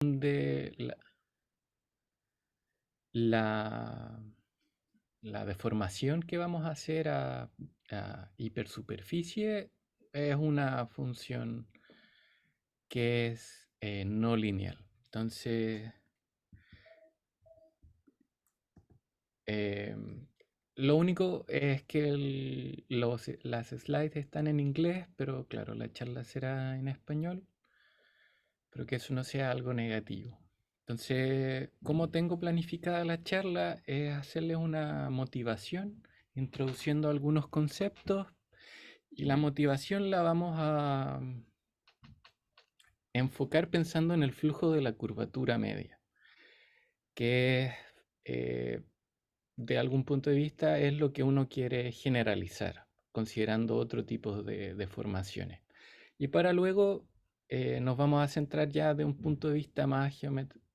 de la, la deformación que vamos a hacer a hipersuperficie es una función que es no lineal. Entonces, lo único es que las slides están en inglés, pero claro, la charla será en español, pero que eso no sea algo negativo. Entonces, ¿cómo tengo planificada la charla? Es hacerles una motivación, introduciendo algunos conceptos, y la motivación la vamos a enfocar pensando en el flujo de la curvatura media, que eh, de algún punto de vista es lo que uno quiere generalizar, considerando otro tipo de deformaciones. Y para luego nos vamos a centrar ya de un punto de vista más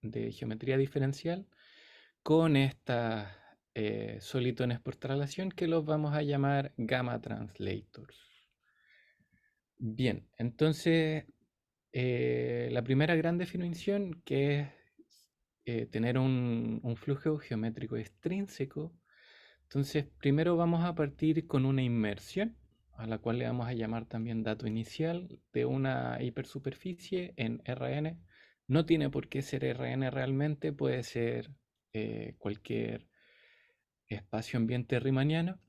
de geometría diferencial con estas solitones por traslación que los vamos a llamar gamma translators. Bien, entonces la primera gran definición, que es tener un flujo geométrico extrínseco. Entonces, primero vamos a partir con una inmersión, a la cual le vamos a llamar también dato inicial, de una hipersuperficie en Rn. No tiene por qué ser Rn realmente, puede ser cualquier espacio ambiente riemanniano,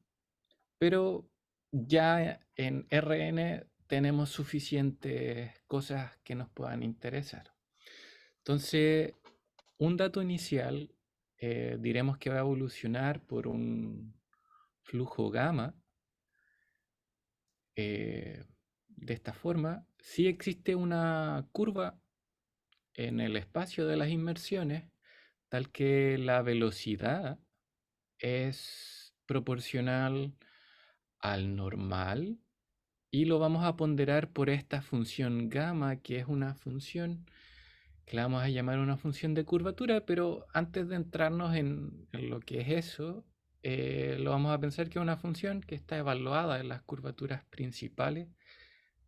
pero ya en Rn tenemos suficientes cosas que nos puedan interesar. Entonces, un dato inicial diremos que va a evolucionar por un flujo gamma de esta forma. Si existe una curva en el espacio de las inmersiones, tal que la velocidad es proporcional al normal, y lo vamos a ponderar por esta función gamma, que es una función que la vamos a llamar una función de curvatura, pero antes de entrarnos en lo que es eso, lo vamos a pensar que es una función que está evaluada en las curvaturas principales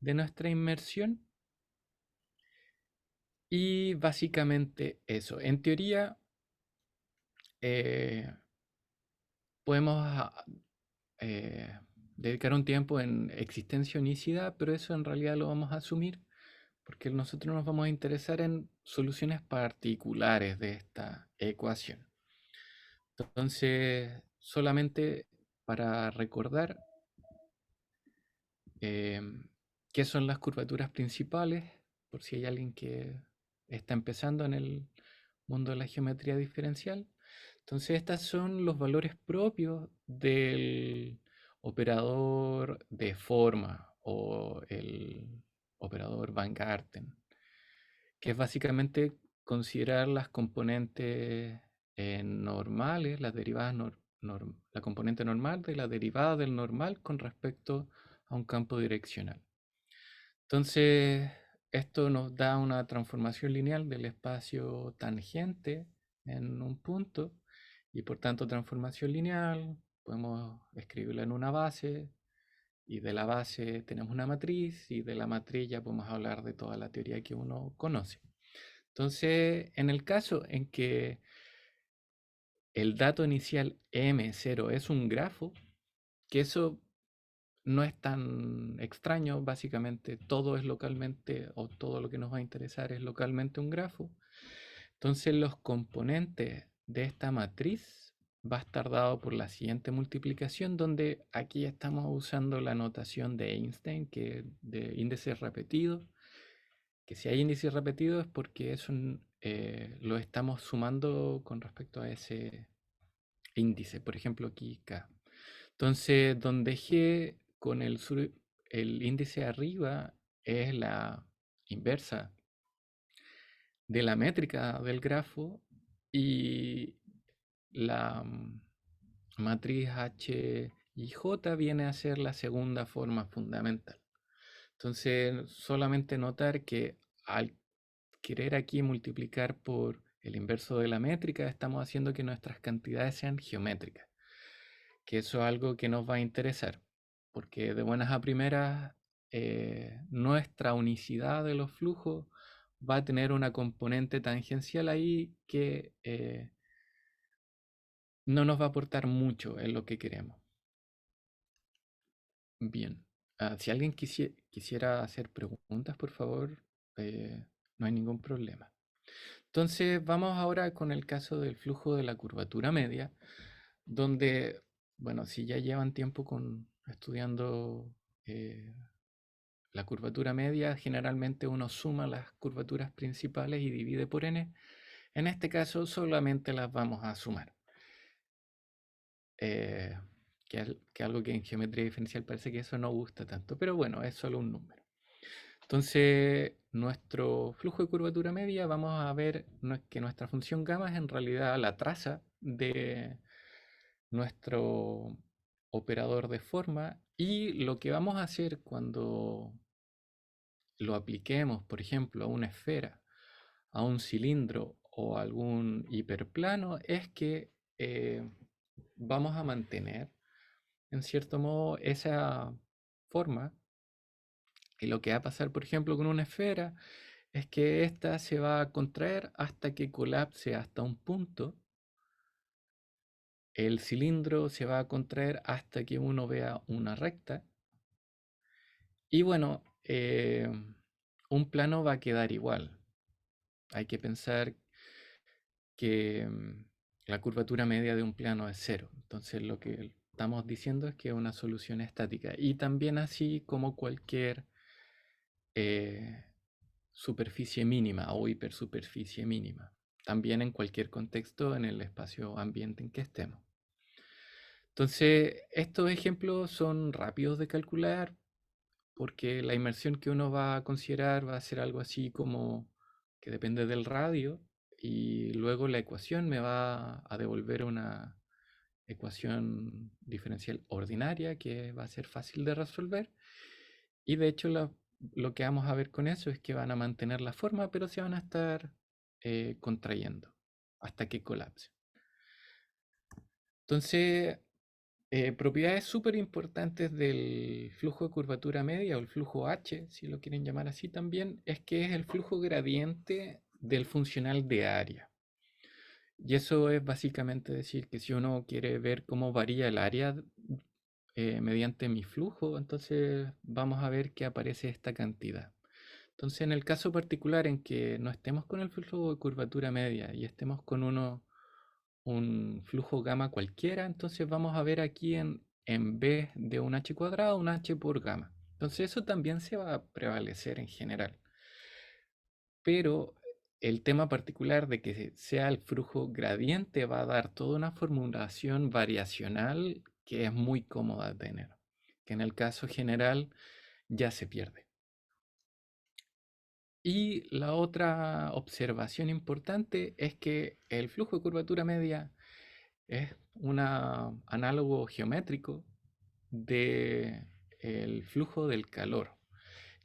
de nuestra inmersión. Y básicamente eso. En teoría, eh, podemos dedicar un tiempo en existencia unicidad, pero eso en realidad lo vamos a asumir porque nosotros nos vamos a interesar en soluciones particulares de esta ecuación. Entonces, solamente para recordar eh, qué son las curvaturas principales, por si hay alguien que está empezando en el mundo de la geometría diferencial. Entonces, estos son los valores propios del operador de forma o el operador Van Garten, que es básicamente considerar las componentes normales, las derivadas la componente normal de la derivada del normal con respecto a un campo direccional. Entonces, esto nos da una transformación lineal del espacio tangente en un punto, y por tanto transformación lineal podemos escribirla en una base, y de la base tenemos una matriz, y de la matriz ya podemos hablar de toda la teoría que uno conoce. Entonces, en el caso en que el dato inicial M0 es un grafo, que eso no es tan extraño, básicamente todo es localmente, o todo lo que nos va a interesar es localmente un grafo. Entonces los componentes de esta matriz va a estar dado por la siguiente multiplicación, donde aquí estamos usando la notación de Einstein, que es de índices repetidos, que si hay índices repetidos es porque eso lo estamos sumando con respecto a ese índice, por ejemplo aquí K. Entonces, donde G con el índice arriba es la inversa de la métrica del grafo, y la matriz H y J viene a ser la segunda forma fundamental. Entonces, solamente notar que al querer aquí multiplicar por el inverso de la métrica, estamos haciendo que nuestras cantidades sean geométricas, que eso es algo que nos va a interesar, porque de buenas a primeras nuestra unicidad de los flujos va a tener una componente tangencial ahí que no nos va a aportar mucho en lo que queremos. Bien. Si alguien quisiera hacer preguntas, por favor, no hay ningún problema. Entonces, vamos ahora con el caso del flujo de la curvatura media, donde, bueno, si ya llevan tiempo estudiando la curvatura media, generalmente uno suma las curvaturas principales y divide por n. En este caso, solamente las vamos a sumar. Que algo que en geometría diferencial parece que eso no gusta tanto, pero bueno, es solo un número. Entonces, nuestro flujo de curvatura media, vamos a ver que nuestra función gamma es en realidad la traza de nuestro operador de forma, y lo que vamos a hacer cuando lo apliquemos, por ejemplo, a una esfera, a un cilindro o a algún hiperplano, es que vamos a mantener en cierto modo esa forma. Y lo que va a pasar, por ejemplo, con una esfera es que ésta se va a contraer hasta que colapse hasta un punto. El cilindro se va a contraer hasta que uno vea una recta. Y bueno, un plano va a quedar igual. Hay que pensar que la curvatura media de un plano es cero. Entonces lo que estamos diciendo es que es una solución estática. Y también así como cualquier superficie mínima o hipersuperficie mínima. También en cualquier contexto en el espacio ambiente en que estemos. Entonces, estos ejemplos son rápidos de calcular porque la inmersión que uno va a considerar va a ser algo así como que depende del radio, y luego la ecuación me va a devolver una ecuación diferencial ordinaria que va a ser fácil de resolver. Y de hecho lo que vamos a ver con eso es que van a mantener la forma, pero se van a estar contrayendo hasta que colapse. Entonces, propiedades súper importantes del flujo de curvatura media, o el flujo H, si lo quieren llamar así también, es que es el flujo gradiente del funcional de área. Y eso es básicamente decir que si uno quiere ver cómo varía el área mediante mi flujo, entonces vamos a ver que aparece esta cantidad. Entonces, en el caso particular en que no estemos con el flujo de curvatura media y estemos con un flujo gamma cualquiera, entonces vamos a ver aquí en vez de un h cuadrado, un h por gamma. Entonces eso también se va a prevalecer en general. Pero el tema particular de que sea el flujo gradiente va a dar toda una formulación variacional que es muy cómoda de tener, que en el caso general ya se pierde. Y la otra observación importante es que el flujo de curvatura media es un análogo geométrico del flujo del calor.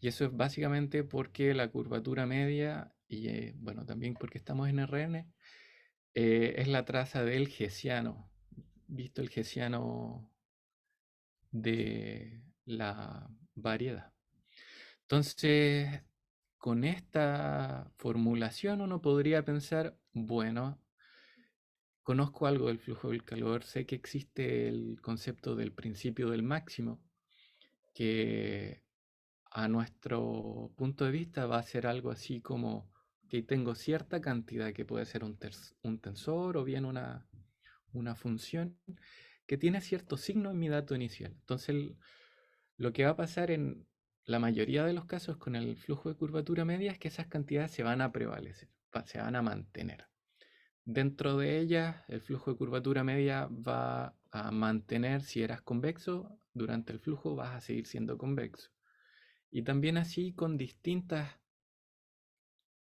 Y eso es básicamente porque la curvatura media, y bueno, también porque estamos en RN, es la traza del hessiano, visto el hessiano de la variedad. Entonces, con esta formulación uno podría pensar, bueno, conozco algo del flujo del calor, sé que existe el concepto del principio del máximo, que a nuestro punto de vista va a ser algo así como que tengo cierta cantidad, que puede ser un tensor o bien una función, que tiene cierto signo en mi dato inicial. Entonces, lo que va a pasar en la mayoría de los casos con el flujo de curvatura media es que esas cantidades se van a prevalecer, se van a mantener. Dentro de ellas, el flujo de curvatura media va a mantener, si eras convexo, durante el flujo vas a seguir siendo convexo. Y también así con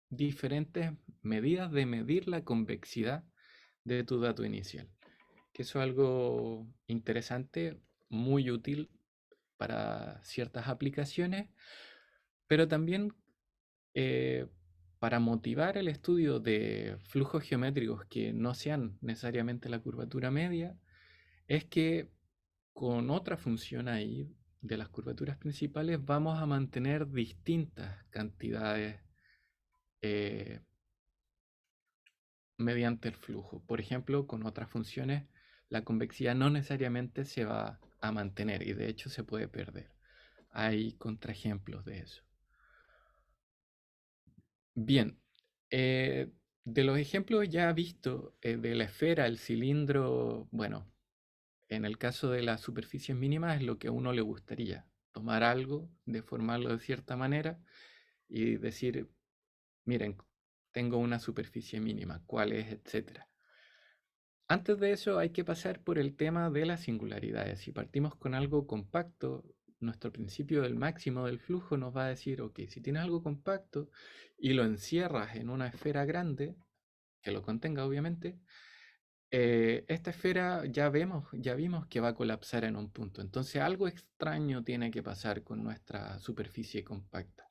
diferentes medidas de medir la convexidad de tu dato inicial. Que eso es algo interesante, muy útil para ciertas aplicaciones, pero también para motivar el estudio de flujos geométricos que no sean necesariamente la curvatura media, es que con otra función ahí de las curvaturas principales vamos a mantener distintas cantidades eh, mediante el flujo. Por ejemplo, con otras funciones, la convexidad no necesariamente se va a mantener y de hecho se puede perder. Hay contraejemplos de eso. Bien, de los ejemplos ya vistos de la esfera, el cilindro, bueno, en el caso de las superficies mínimas es lo que a uno le gustaría, tomar algo, deformarlo de cierta manera y decir, miren, tengo una superficie mínima, cuál es, etcétera. Antes de eso hay que pasar por el tema de las singularidades. Si partimos con algo compacto, nuestro principio del máximo del flujo nos va a decir, ok, si tienes algo compacto y lo encierras en una esfera grande, que lo contenga obviamente, esta esfera ya vimos que va a colapsar en un punto. Entonces algo extraño tiene que pasar con nuestra superficie compacta.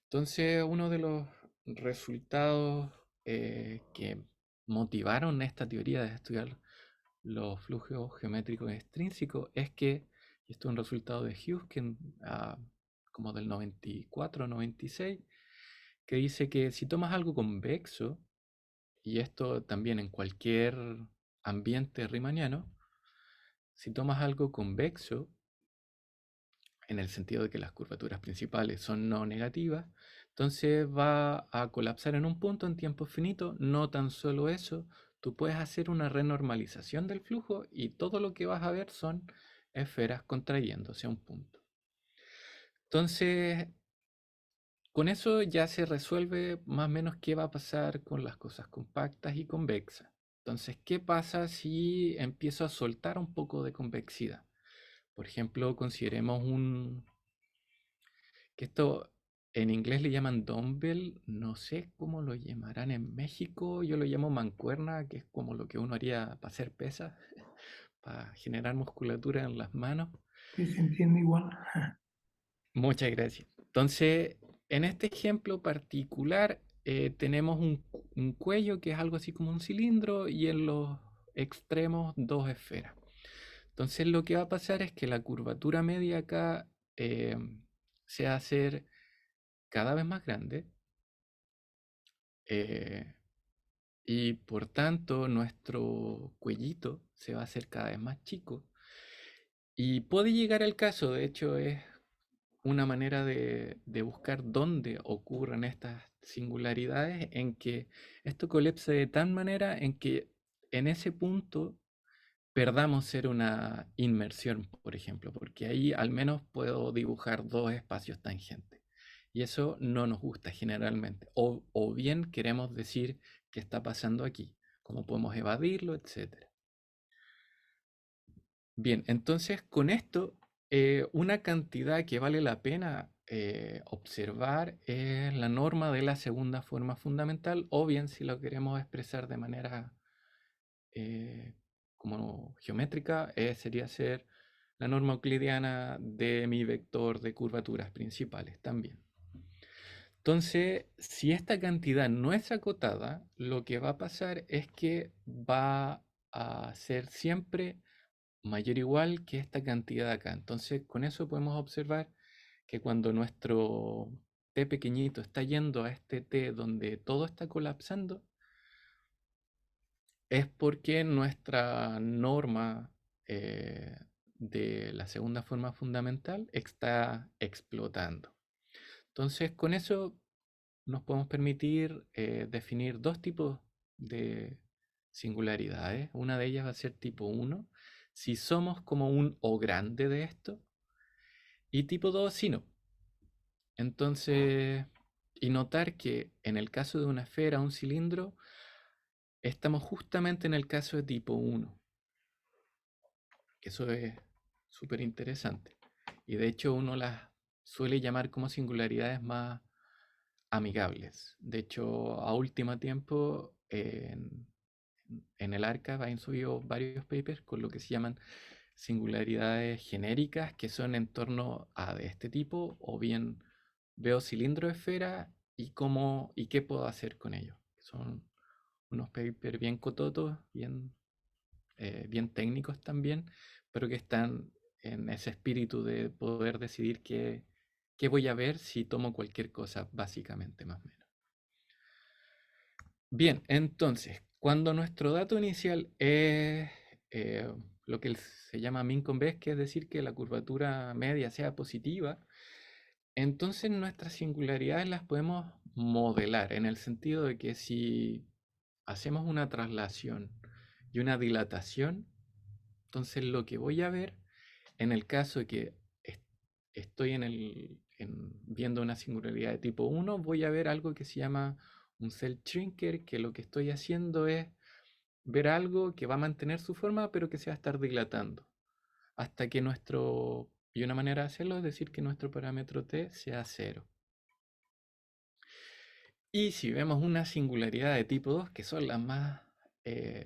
Entonces uno de los resultados que motivaron esta teoría de estudiar los flujos geométricos extrínsecos es que, y esto es un resultado de Huysken, como del 94, 96, que dice que si tomas algo convexo, y esto también en cualquier ambiente riemanniano, si tomas algo convexo, en el sentido de que las curvaturas principales son no negativas, entonces va a colapsar en un punto en tiempo finito. No tan solo eso, tú puedes hacer una renormalización del flujo y todo lo que vas a ver son esferas contrayéndose a un punto. Entonces, con eso ya se resuelve más o menos qué va a pasar con las cosas compactas y convexas. Entonces, ¿qué pasa si empiezo a soltar un poco de convexidad? Por ejemplo, consideremos que esto en inglés le llaman dumbbell, no sé cómo lo llamarán en México, yo lo llamo mancuerna, que es como lo que uno haría para hacer pesas, para generar musculatura en las manos. Sí, se entiende igual. Muchas gracias. Entonces, en este ejemplo particular, tenemos un cuello que es algo así como un cilindro y en los extremos dos esferas. Entonces, lo que va a pasar es que la curvatura media acá eh, se va a hacer cada vez más grande eh, y por tanto nuestro cuellito se va a hacer cada vez más chico. Y puede llegar el caso, de hecho es una manera de buscar dónde ocurren estas singularidades, en que esto colapse de tal manera en que en ese punto perdamos ser una inmersión, por ejemplo, porque ahí al menos puedo dibujar dos espacios tangentes. Y eso no nos gusta generalmente. O bien queremos decir qué está pasando aquí, cómo podemos evadirlo, etcétera. Bien, entonces con esto, una cantidad que vale la pena observar es la norma de la segunda forma fundamental, o bien si lo queremos expresar de manera como geométrica, sería ser la norma euclidiana de mi vector de curvaturas principales también. Entonces, si esta cantidad no es acotada, lo que va a pasar es que va a ser siempre mayor o igual que esta cantidad acá. Entonces, con eso podemos observar que cuando nuestro t pequeñito está yendo a este t donde todo está colapsando, es porque nuestra norma de la segunda forma fundamental está explotando. Entonces, con eso nos podemos permitir definir dos tipos de singularidades. Una de ellas va a ser tipo 1, si somos como un O grande de esto, y tipo 2, si no. Entonces, y notar que en el caso de una esfera, un cilindro, estamos justamente en el caso de tipo 1, que eso es súper interesante. Y de hecho uno las suele llamar como singularidades más amigables. De hecho, a último tiempo en el arXiv han subido varios papers con lo que se llaman singularidades genéricas, que son en torno a de este tipo, o bien veo cilindro de esfera y cómo y qué puedo hacer con ellos. Son unos papers bien cototos, bien técnicos también, pero que están en ese espíritu de poder decidir qué voy a ver si tomo cualquier cosa, básicamente, más o menos. Bien, entonces, cuando nuestro dato inicial es lo que se llama min con best, que es decir, que la curvatura media sea positiva, entonces nuestras singularidades las podemos modelar en el sentido de que si hacemos una traslación y una dilatación, entonces lo que voy a ver en el caso de que estoy viendo una singularidad de tipo 1, voy a ver algo que se llama un cell shrinker, que lo que estoy haciendo es ver algo que va a mantener su forma, pero que se va a estar dilatando, hasta que y una manera de hacerlo es decir que nuestro parámetro t sea 0. Y si vemos una singularidad de tipo 2, que son las más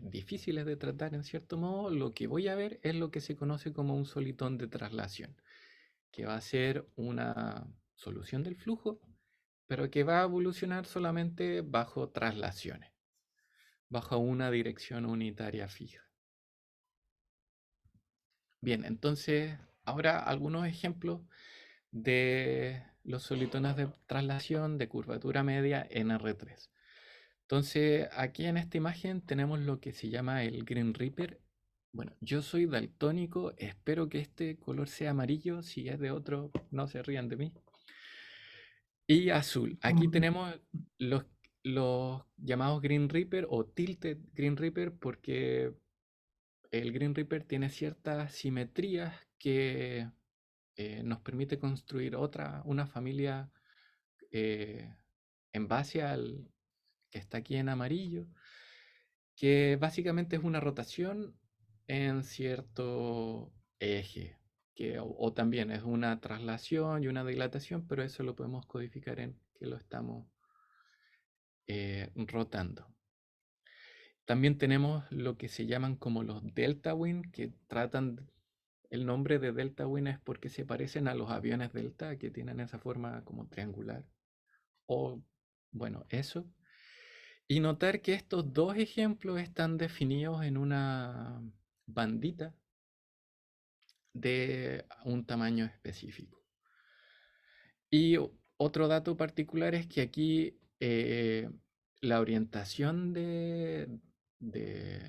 difíciles de tratar en cierto modo, lo que voy a ver es lo que se conoce como un solitón de traslación, que va a ser una solución del flujo, pero que va a evolucionar solamente bajo traslaciones, bajo una dirección unitaria fija. Bien, entonces ahora algunos ejemplos de los solitones de traslación de curvatura media en R3. Entonces aquí en esta imagen tenemos lo que se llama el Green Reaper. Bueno, yo soy daltónico, espero que este color sea amarillo, si es de otro no se rían de mí. Y azul. Aquí tenemos los, los llamados Green Reaper o Tilted Green Reaper porque el Green Reaper tiene ciertas simetrías que nos permite construir una familia eh, en base al que está aquí en amarillo, que básicamente es una rotación en cierto eje, o también es una traslación y una dilatación, pero eso lo podemos codificar en que lo estamos rotando. También tenemos lo que se llaman como los delta wind, que el nombre de delta wind es porque se parecen a los aviones delta que tienen esa forma como triangular. O, bueno, eso. Y notar que estos dos ejemplos están definidos en una bandita de un tamaño específico. Y otro dato particular es que aquí la orientación de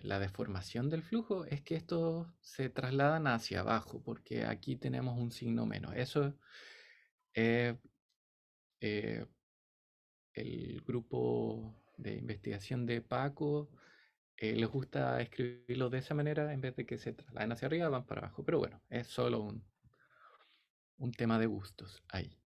la deformación del flujo es que estos se trasladan hacia abajo, porque aquí tenemos un signo menos. Eso es el grupo de investigación de Paco. Les gusta escribirlo de esa manera en vez de que se trasladen hacia arriba, van para abajo. Pero bueno, es solo un tema de gustos ahí.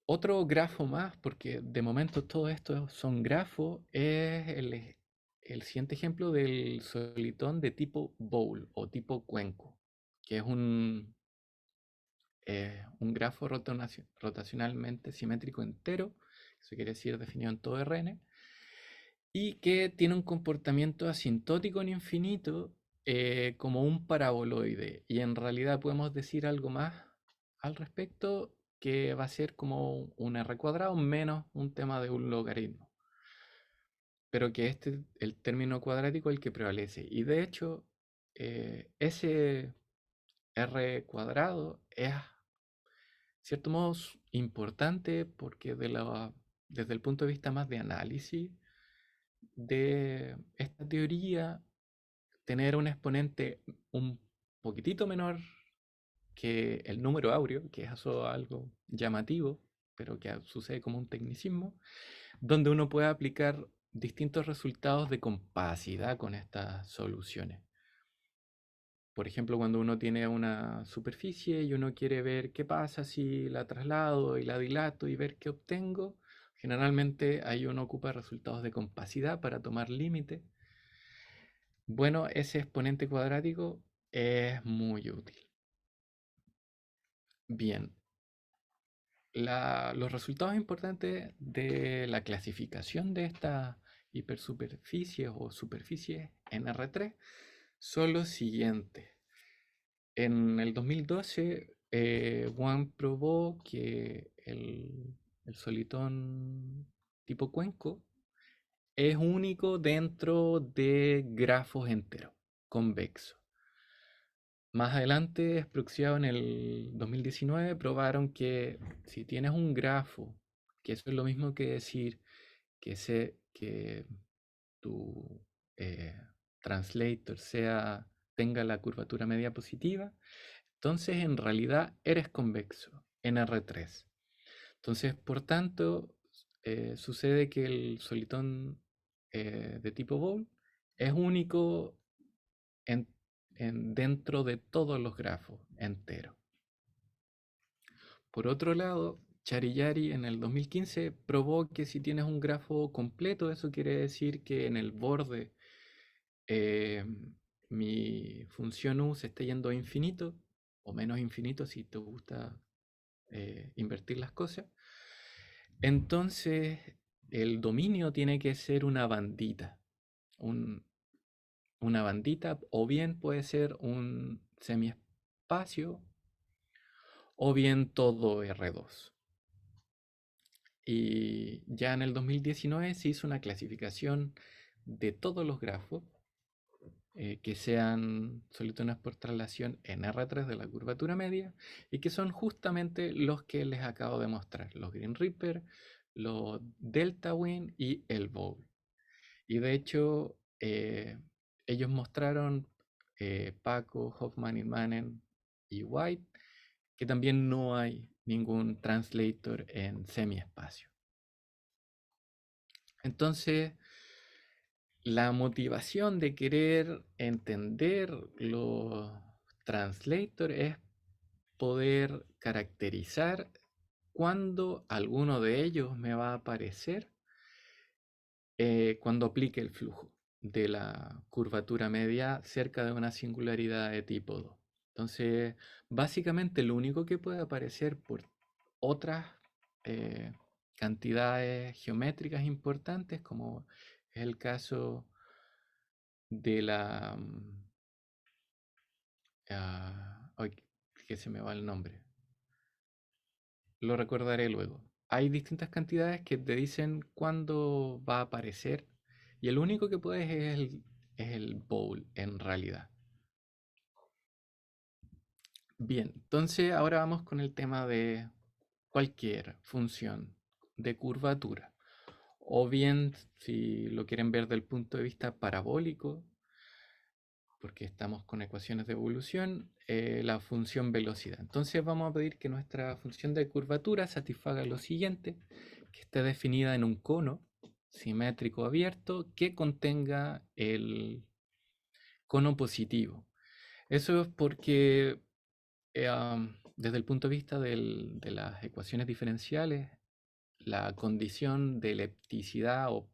Otro grafo más, porque de momento todo esto son grafos, es el siguiente ejemplo del solitón de tipo bowl o tipo cuenco, que es un grafo rotacionalmente simétrico entero, eso quiere decir definido en todo Rn, y que tiene un comportamiento asintótico en infinito como un paraboloide. Y en realidad podemos decir algo más al respecto, que va a ser como un r cuadrado menos un tema de un logaritmo. Pero que el término cuadrático es el que prevalece. Y de hecho, ese r cuadrado es, cierto modo, importante porque desde el punto de vista más de análisis de esta teoría, tener un exponente un poquitito menor que el número áureo, que es eso algo llamativo, pero que sucede como un tecnicismo, donde uno puede aplicar distintos resultados de compacidad con estas soluciones. Por ejemplo, cuando uno tiene una superficie y uno quiere ver qué pasa si la traslado y la dilato y ver qué obtengo, generalmente ahí uno ocupa resultados de compacidad para tomar límite. Bueno, ese exponente cuadrático es muy útil. Bien, los resultados importantes de la clasificación de estas hipersuperficies o superficies en R3 son los siguientes. En el 2012, Wang probó que el solitón tipo cuenco es único dentro de grafos enteros, convexos. Más adelante, Spruxiao en el 2019 probaron que si tienes un grafo, que eso es lo mismo que decir que tu translator tenga la curvatura media positiva, entonces en realidad eres convexo en R3. Entonces, por tanto, sucede que el solitón de tipo Boole es único dentro de todos los grafos enteros. Por otro lado, Charillari en el 2015 probó que si tienes un grafo completo, eso quiere decir que en el borde mi función U se está yendo a infinito, o menos infinito si te gusta invertir las cosas. Entonces, el dominio tiene que ser una bandita. Una bandita, o bien puede ser un semiespacio, o bien todo R2. Y ya en el 2019 se hizo una clasificación de todos los grafos que sean solitones por traslación en R3 de la curvatura media y que son justamente los que les acabo de mostrar, los Green Reaper, los Delta Wind y el Bowl. Y de hecho, ellos mostraron, Paco, Hoffman, Ilmanen y White, que también no hay ningún translator en semiespacio. Entonces, la motivación de querer entender los translators es poder caracterizar cuándo alguno de ellos me va a aparecer cuando aplique el flujo de la curvatura media cerca de una singularidad de tipo 2. Entonces, básicamente lo único que puede aparecer por otras cantidades geométricas importantes, como es el caso de la... ay, que se me va el nombre. Lo recordaré luego. Hay distintas cantidades que te dicen cuándo va a aparecer y el único que puedes es el bowl en realidad. Bien, entonces ahora vamos con el tema de cualquier función de curvatura. O bien, si lo quieren ver del punto de vista parabólico, porque estamos con ecuaciones de evolución, la función velocidad. Entonces vamos a pedir que nuestra función de curvatura satisfaga lo siguiente, que esté definida en un cono simétrico abierto que contenga el cono positivo. Eso es porque desde el punto de vista de las ecuaciones diferenciales, la condición de ellipticidad o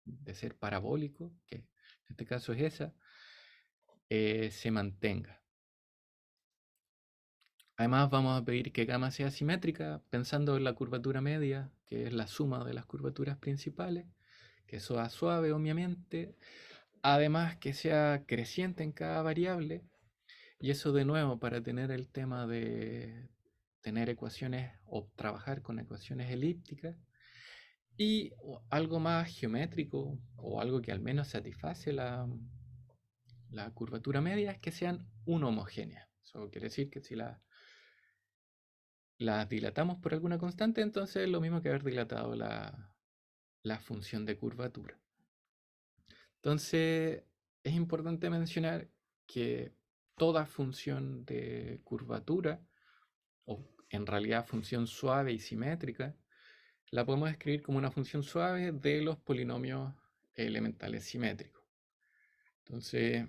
de ser parabólico, que en este caso es esa, se mantenga. Además vamos a pedir que gamma sea simétrica, pensando en la curvatura media, que es la suma de las curvaturas principales, que sea suave obviamente, además que sea creciente en cada variable, y eso de nuevo para tener el tema de tener ecuaciones o trabajar con ecuaciones elípticas, y algo más geométrico o algo que al menos satisface la curvatura media es que sean homogéneas. Eso quiere decir que si las dilatamos por alguna constante, entonces es lo mismo que haber dilatado la función de curvatura. Entonces es importante mencionar que toda función de curvatura, o en realidad función suave y simétrica, la podemos escribir como una función suave de los polinomios elementales simétricos. Entonces,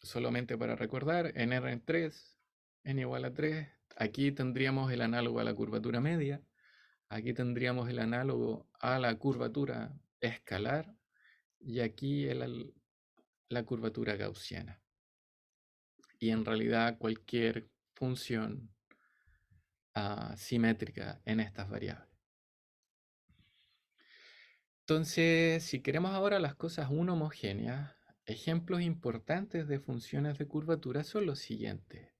solamente para recordar, en R3, n igual a 3, aquí tendríamos el análogo a la curvatura media, aquí tendríamos el análogo a la curvatura escalar y aquí la curvatura gaussiana. Y en realidad cualquier función simétrica en estas variables. Entonces, si queremos ahora las cosas homogéneas, ejemplos importantes de funciones de curvatura son los siguientes.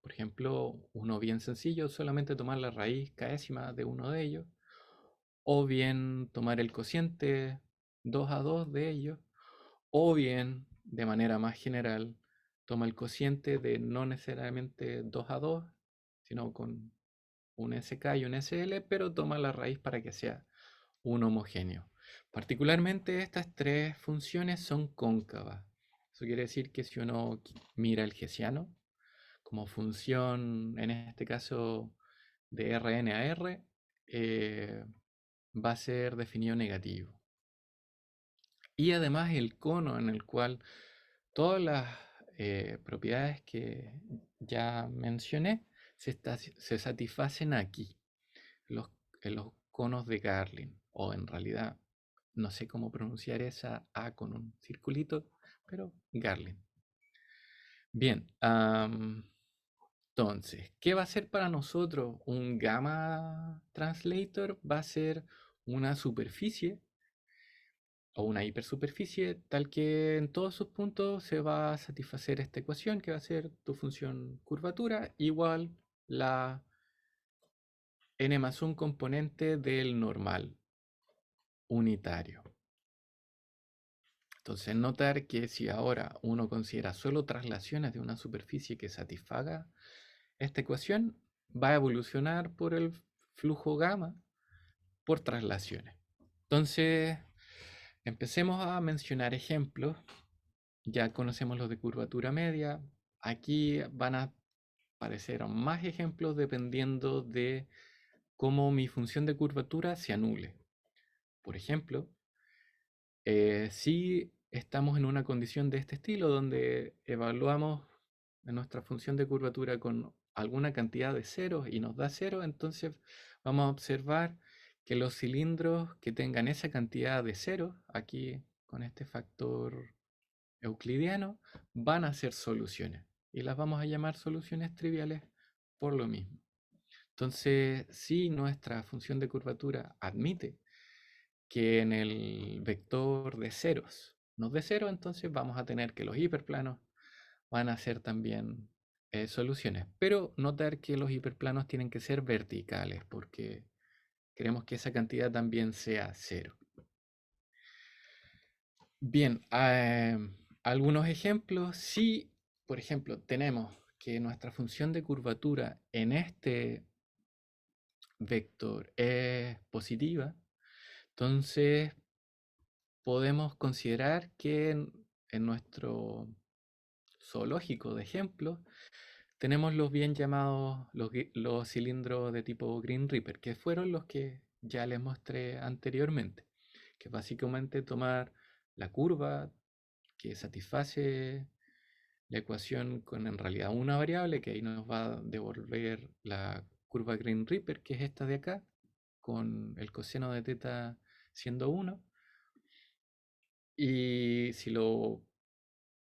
Por ejemplo, uno bien sencillo, solamente tomar la raíz késima de uno de ellos, o bien tomar el cociente 2 a 2 de ellos, o bien, de manera más general, toma el cociente de no necesariamente 2 a 2, sino con un SK y un SL, pero toma la raíz para que sea un homogéneo. Particularmente estas tres funciones son cóncavas. Eso quiere decir que si uno mira el hessiano como función, en este caso de Rn a R, va a ser definido negativo. Y además el cono en el cual todas las propiedades que ya mencioné se satisfacen aquí, los, en los conos de Garlin, o en realidad no sé cómo pronunciar esa A con un circulito, pero Garlin. Bien, entonces, ¿qué va a ser para nosotros un gamma translator? Va a ser una superficie o una hipersuperficie tal que en todos sus puntos se va a satisfacer esta ecuación que va a ser tu función curvatura igual la n más un componente del normal unitario. Entonces notar que si ahora uno considera solo traslaciones de una superficie que satisfaga esta ecuación, va a evolucionar por el flujo gamma por traslaciones. Entonces, empecemos a mencionar ejemplos. Ya conocemos los de curvatura media. Aquí van a aparecer más ejemplos dependiendo de cómo mi función de curvatura se anule. Por ejemplo, si estamos en una condición de este estilo donde evaluamos nuestra función de curvatura con alguna cantidad de ceros y nos da cero, entonces vamos a observar que los cilindros que tengan esa cantidad de ceros, aquí con este factor euclidiano, van a ser soluciones y las vamos a llamar soluciones triviales por lo mismo. Entonces, si nuestra función de curvatura admite que en el vector de ceros nos dé cero, entonces vamos a tener que los hiperplanos van a ser también soluciones. Pero notar que los hiperplanos tienen que ser verticales porque queremos que esa cantidad también sea cero. Bien, algunos ejemplos. Si, por ejemplo, tenemos que nuestra función de curvatura en este vector es positiva, entonces podemos considerar que en nuestro zoológico de ejemplos tenemos los bien llamados los cilindros de tipo Green Reaper, que fueron los que ya les mostré anteriormente, que básicamente tomar la curva que satisface la ecuación con en realidad una variable, que ahí nos va a devolver la curva Green Reaper, que es esta de acá, con el coseno de teta siendo 1. Y si lo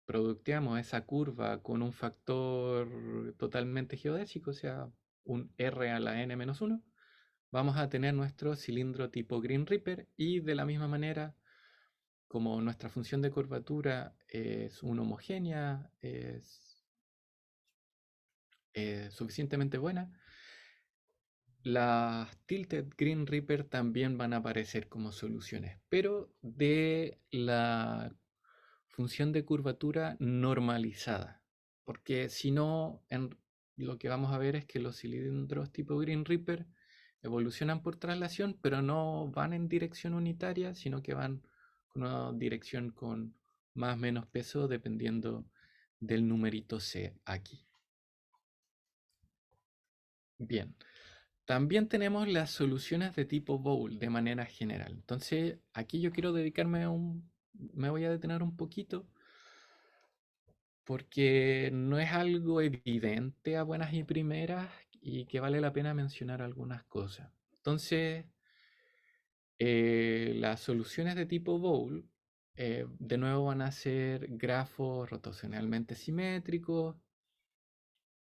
producteamos esa curva con un factor totalmente geodésico, o sea, un r a la n menos 1, vamos a tener nuestro cilindro tipo Green Reaper y de la misma manera, como nuestra función de curvatura es una homogénea, es suficientemente buena, las Tilted Green Reaper también van a aparecer como soluciones, pero de la función de curvatura normalizada. Porque si no, lo que vamos a ver es que los cilindros tipo Green Reaper evolucionan por traslación, pero no van en dirección unitaria, sino que van con una dirección con más o menos peso dependiendo del numerito C aquí. Bien, también tenemos las soluciones de tipo bowl de manera general. Entonces, aquí yo quiero dedicarme me voy a detener un poquito porque no es algo evidente a buenas y primeras y que vale la pena mencionar algunas cosas. Entonces, las soluciones de tipo bowl de nuevo van a ser grafos rotacionalmente simétricos,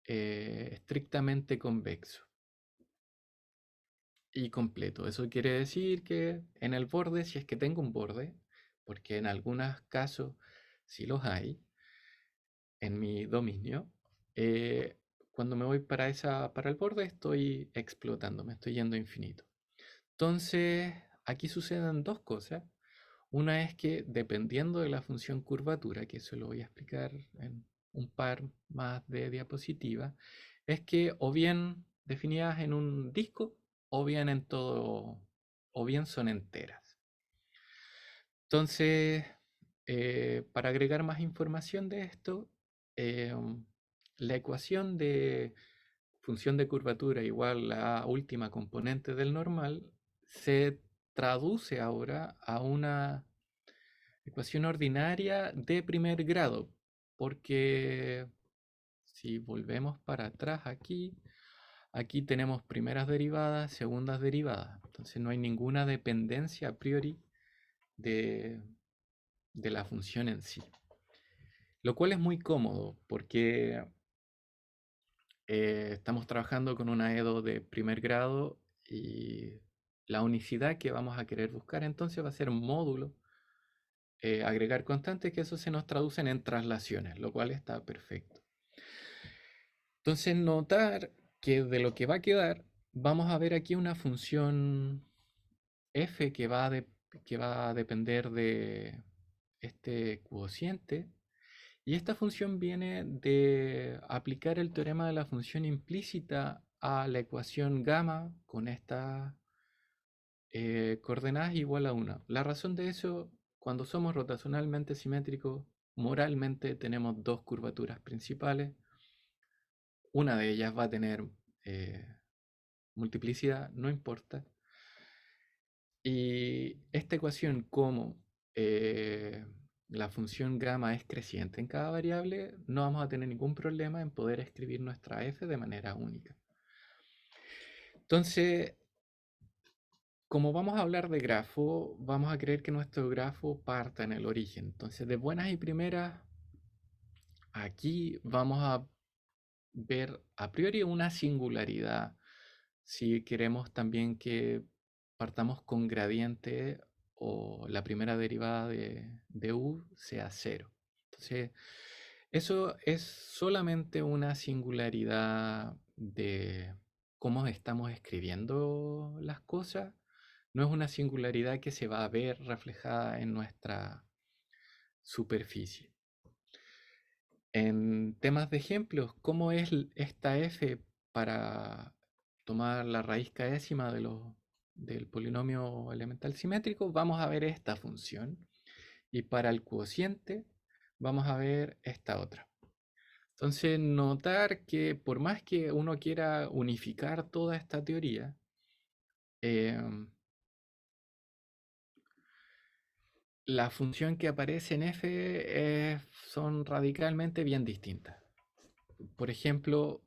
estrictamente convexos y completo. Eso quiere decir que en el borde, si es que tengo un borde, porque en algunos casos sí los hay en mi dominio, cuando me voy para el borde estoy explotando, me estoy yendo a infinito. Entonces, aquí suceden dos cosas. Una es que dependiendo de la función curvatura, que eso lo voy a explicar en un par más de diapositivas, es que o bien definidas en un disco o bien en todo o bien son enteras. Entonces, para agregar más información de esto, la ecuación de función de curvatura igual a la última componente del normal se traduce ahora a una ecuación ordinaria de primer grado, porque si volvemos para atrás aquí tenemos primeras derivadas, segundas derivadas, entonces no hay ninguna dependencia a priori de, de la función en sí, lo cual es muy cómodo porque estamos trabajando con una EDO de primer grado y la unicidad que vamos a querer buscar entonces va a ser módulo, agregar constantes, que eso se nos traducen en traslaciones, lo cual está perfecto. Entonces notar que de lo que va a quedar, vamos a ver aquí una función f que va a depender de este cociente. Y esta función viene de aplicar el teorema de la función implícita a la ecuación gamma con estas coordenadas igual a 1. La razón de eso, cuando somos rotacionalmente simétricos, moralmente tenemos dos curvaturas principales. Una de ellas va a tener eh, multiplicidad, no importa. Y esta ecuación, como la función gamma es creciente en cada variable, no vamos a tener ningún problema en poder escribir nuestra f de manera única. Entonces, como vamos a hablar de grafo, vamos a creer que nuestro grafo parta en el origen. Entonces, de buenas y primeras, aquí vamos a ver a priori una singularidad. Si queremos también que partamos con gradiente o la primera derivada de u sea 0. Entonces, eso es solamente una singularidad de cómo estamos escribiendo las cosas. No es una singularidad que se va a ver reflejada en nuestra superficie. En temas de ejemplos, ¿cómo es esta f para tomar la raíz caésima del polinomio elemental simétrico? Vamos a ver esta función. Y para el cociente, vamos a ver esta otra. Entonces, notar que por más que uno quiera unificar toda esta teoría, la función que aparece en f son radicalmente bien distintas. Por ejemplo,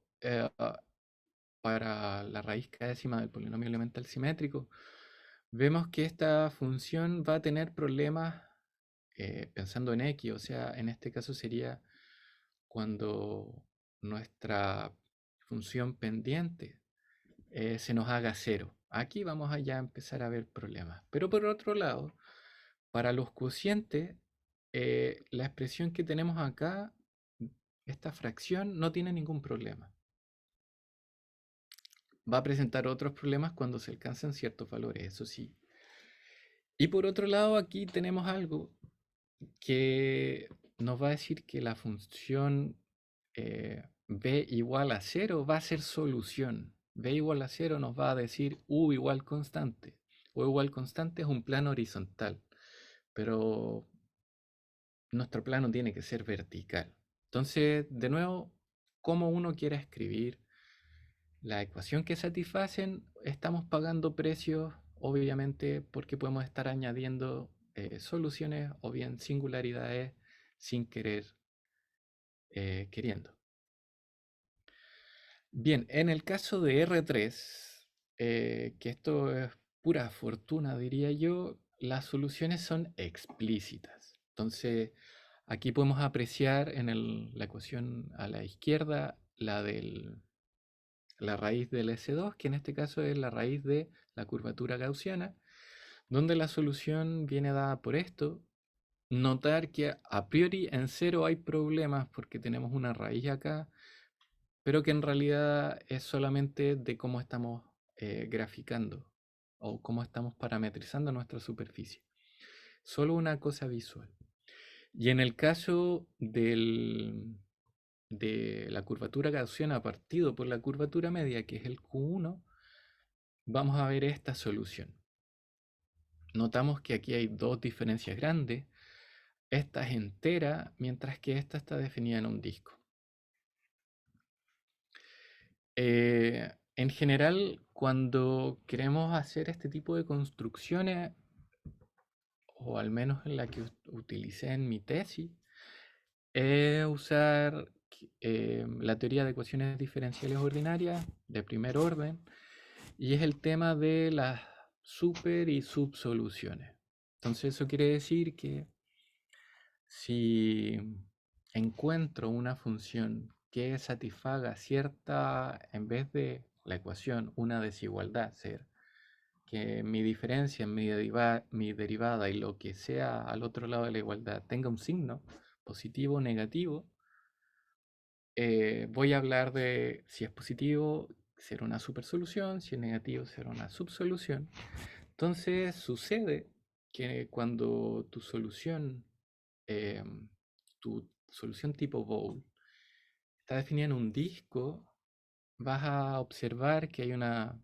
para la raíz décima del polinomio elemental simétrico, vemos que esta función va a tener problemas pensando en x, o sea, en este caso sería cuando nuestra función pendiente se nos haga 0. Aquí vamos a ya empezar a ver problemas. Pero por otro lado, para los cocientes, la expresión que tenemos acá, esta fracción, no tiene ningún problema. Va a presentar otros problemas cuando se alcanzan ciertos valores, eso sí. Y por otro lado, aquí tenemos algo que nos va a decir que la función b igual a 0 va a ser solución. B igual a 0 nos va a decir u igual constante. U igual constante es un plano horizontal, pero nuestro plano tiene que ser vertical. Entonces, de nuevo, como uno quiera escribir la ecuación que satisfacen, estamos pagando precios, obviamente, porque podemos estar añadiendo soluciones o bien singularidades sin querer, queriendo. Bien, en el caso de R3, que esto es pura fortuna, diría yo, las soluciones son explícitas. Entonces, aquí podemos apreciar en la ecuación a la izquierda la raíz del S2, que en este caso es la raíz de la curvatura gaussiana, donde la solución viene dada por esto. Notar que a priori en 0 hay problemas porque tenemos una raíz acá, pero que en realidad es solamente de cómo estamos graficando o cómo estamos parametrizando nuestra superficie. Solo una cosa visual. Y en el caso de la curvatura gaussiana partido por la curvatura media, que es el Q1, vamos a ver esta solución. notamos que aquí hay dos diferencias grandes. Esta es entera, mientras que esta está definida en un disco. En general, cuando queremos hacer este tipo de construcciones, o al menos en la que utilicé en mi tesis, es usar la teoría de ecuaciones diferenciales ordinarias de primer orden, y es el tema de las super y subsoluciones. Entonces eso quiere decir que si encuentro una función que satisfaga cierta, en vez de la ecuación, una desigualdad, ser que mi diferencia, mi derivada y lo que sea al otro lado de la igualdad tenga un signo positivo o negativo, voy a hablar de si es positivo, será una supersolución, si es negativo, será una subsolución. Entonces sucede que cuando tu solución tipo bowl está definida en un disco, vas a observar que hay una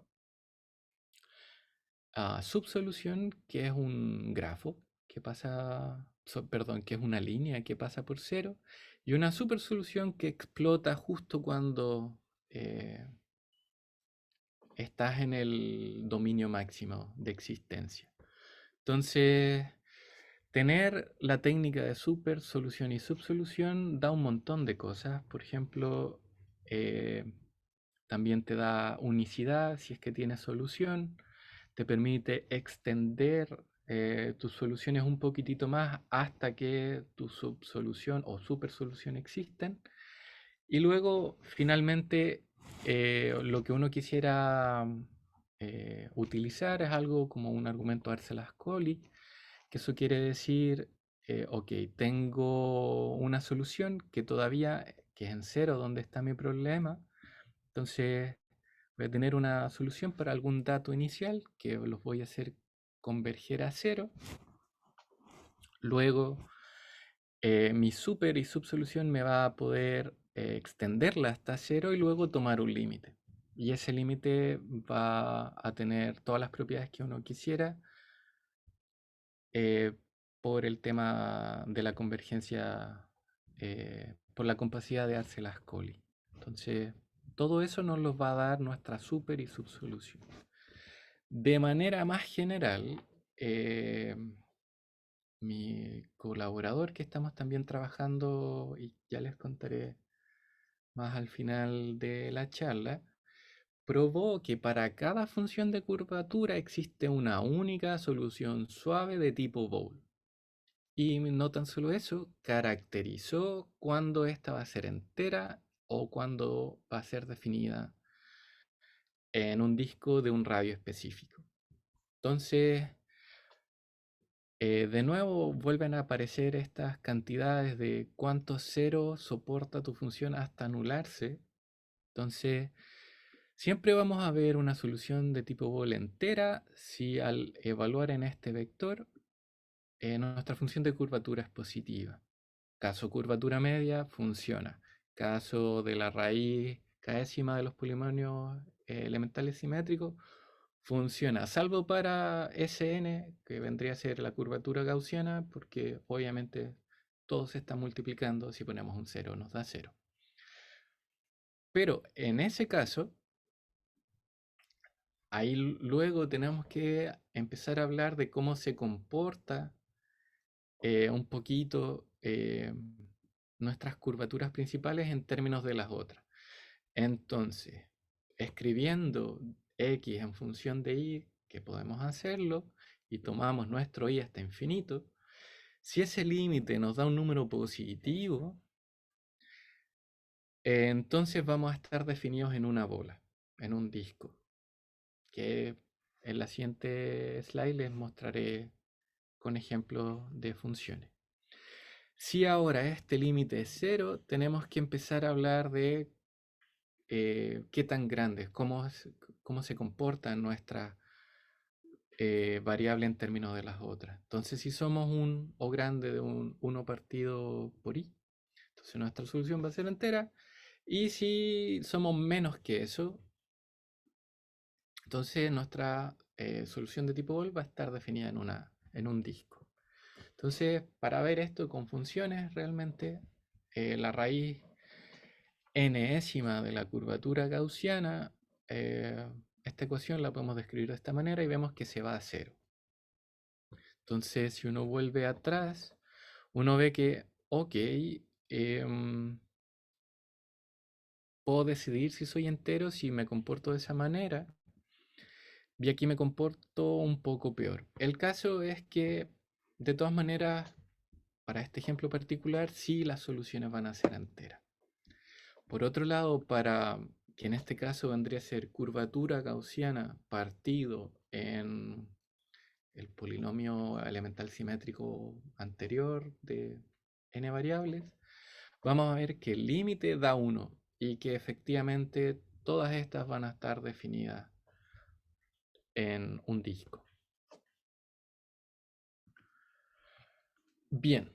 subsolución que es un grafo que pasa, perdón, que es una línea que pasa por cero, y una supersolución que explota justo cuando eh, estás en el dominio máximo de existencia. Entonces, tener la técnica de supersolución y subsolución da un montón de cosas. Por ejemplo, eh, también te da unicidad si es que tienes solución, te permite extender tus soluciones un poquitito más hasta que tu subsolución o supersolución existen. Y luego, finalmente, lo que uno quisiera utilizar es algo como un argumento Arzelà-Colli, que eso quiere decir, ok, tengo una solución que todavía, que es en cero, donde está mi problema. Entonces, voy a tener una solución para algún dato inicial que los voy a hacer converger a cero. Luego, mi super y subsolución me va a poder extenderla hasta cero y luego tomar un límite. Y ese límite va a tener todas las propiedades que uno quisiera eh, por el tema de la convergencia, por la compacidad de Arzelà-Colli. Entonces, todo eso nos lo va a dar nuestra super y subsolución. De manera más general, mi colaborador que estamos también trabajando, y ya les contaré más al final de la charla, probó que para cada función de curvatura existe una única solución suave de tipo Boole. Y no tan solo eso, caracterizó cuándo esta va a ser entera o cuándo va a ser definida en un disco de un radio específico. Entonces, de nuevo vuelven a aparecer estas cantidades de cuántos ceros soporta tu función hasta anularse. Entonces, siempre vamos a ver una solución de tipo Boole entera si al evaluar en este vector nuestra función de curvatura es positiva. Caso curvatura media, funciona. Caso de la raíz k'ésima de los polinomios elementales simétricos, funciona, salvo para Sn, que vendría a ser la curvatura gaussiana, porque obviamente todo se está multiplicando, si ponemos un 0 nos da 0. Pero en ese caso, ahí luego tenemos que empezar a hablar de cómo se comporta un poquito nuestras curvaturas principales en términos de las otras. Entonces, escribiendo x en función de y, que podemos hacerlo, y tomamos nuestro y hasta infinito, si ese límite nos da un número positivo, entonces vamos a estar definidos en una bola, en un disco, que en la siguiente slide les mostraré con ejemplos de funciones. Si ahora este límite es cero, tenemos que empezar a hablar de qué tan grande, cómo se comporta nuestra variable en términos de las otras. Entonces, si somos un O grande de un 1 partido por I, entonces nuestra solución va a ser entera. Y si somos menos que eso, Entonces nuestra solución de tipo bol va a estar definida en un disco. Entonces, para ver esto con funciones, realmente la raíz enésima de la curvatura gaussiana, esta ecuación la podemos describir de esta manera y vemos que se va a cero. Entonces, si uno vuelve atrás, uno ve que, ok, puedo decidir si soy entero, si me comporto de esa manera, y aquí me comporto un poco peor. El caso es que, de todas maneras, para este ejemplo particular, sí las soluciones van a ser enteras. Por otro lado, para que en este caso vendría a ser curvatura gaussiana partido en el polinomio elemental simétrico anterior de n variables, vamos a ver que el límite da 1 y que efectivamente todas estas van a estar definidas en un disco. Bien,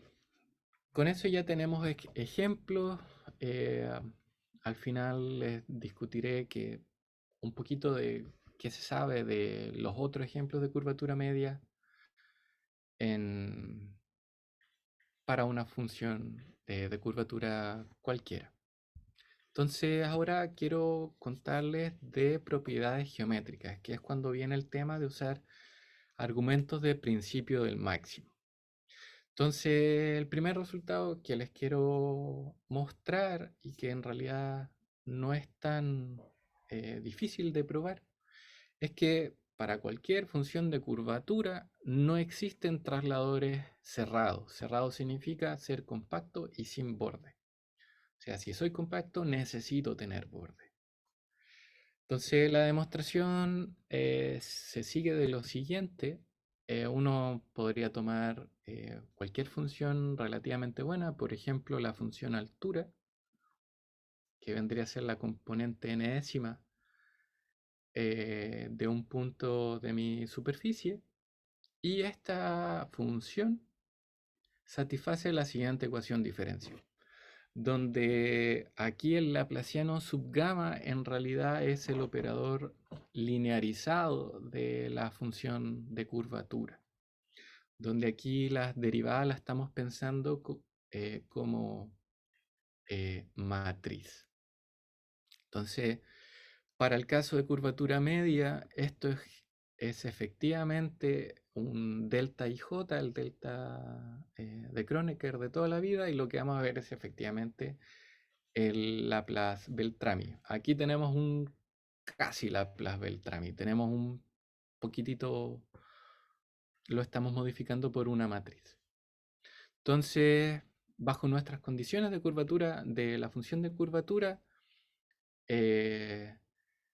con eso ya tenemos ejemplos. Al final les discutiré que un poquito de qué se sabe de los otros ejemplos de curvatura media en, para una función de curvatura cualquiera. Entonces ahora quiero contarles de propiedades geométricas, que es cuando viene el tema de usar argumentos de principio del máximo. Entonces el primer resultado que les quiero mostrar y que en realidad no es tan difícil de probar es que para cualquier función de curvatura no existen trasladores cerrados. Cerrado significa ser compacto y sin borde. O sea, si soy compacto, necesito tener borde. Entonces, la demostración se sigue de lo siguiente. Uno podría tomar cualquier función relativamente buena, por ejemplo, la función altura, que vendría a ser la componente n-ésima de un punto de mi superficie. Y esta función satisface la siguiente ecuación diferencial, donde aquí el laplaciano subgama en realidad es el operador linearizado de la función de curvatura, donde aquí las derivadas las estamos pensando como matriz. Entonces, para el caso de curvatura media, esto es efectivamente un delta IJ, el delta de Kronecker de toda la vida, y lo que vamos a ver es efectivamente el Laplace-Beltrami. Aquí tenemos un casi Laplace-Beltrami, tenemos un poquitito, lo estamos modificando por una matriz. Entonces, bajo nuestras condiciones de curvatura, de la función de curvatura,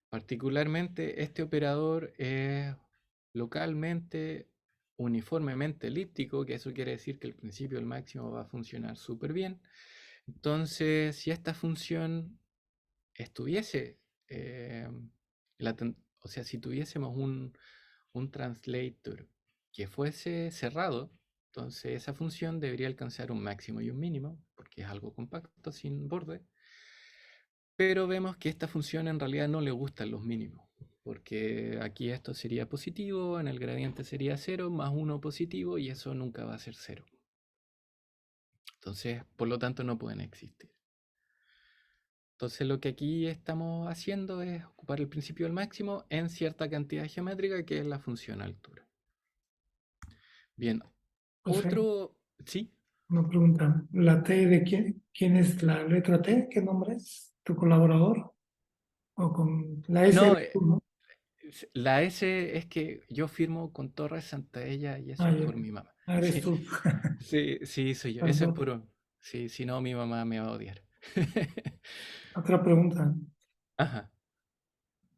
particularmente este operador es localmente uniformemente elíptico, que eso quiere decir que el principio del máximo va a funcionar súper bien. Entonces, si esta función estuviese, eh, o sea, si tuviésemos un translator que fuese cerrado, entonces esa función debería alcanzar un máximo y un mínimo, porque es algo compacto, sin borde. Pero vemos que esta función en realidad no le gustan los mínimos, porque aquí esto sería positivo, en el gradiente sería 0 más 1 positivo y eso nunca va a ser 0. Entonces, por lo tanto, no pueden existir. Entonces, lo que aquí estamos haciendo es ocupar el principio del máximo en cierta cantidad geométrica que es la función altura. Bien, José, otro, sí, una pregunta. ¿La T de quién? ¿Quién es la letra T? ¿Qué nombre es? ¿Tu colaborador? ¿O con la S no, eres tú, no? la S es que yo firmo con Torres Santaella y eso Ah, es ya. por mi mamá. Ah, eres Sí, tú. sí, sí, soy yo. Eso es Perdón. puro. Sí, si no, mi mamá me va a odiar. Otra pregunta. Ajá.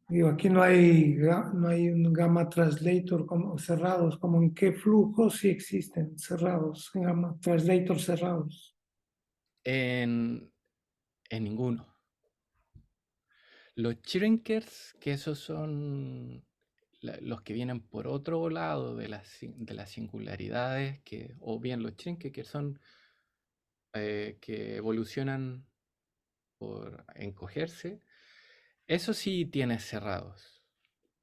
Digo, aquí no hay un gamma translator como cerrados. ¿Como en qué flujos sí existen cerrados? Gamma translator cerrados. En, en ninguno. Los shrinkers, que esos son los que vienen por otro lado de las singularidades, o bien los shrinkers que son que evolucionan por encogerse, eso sí tiene cerrados.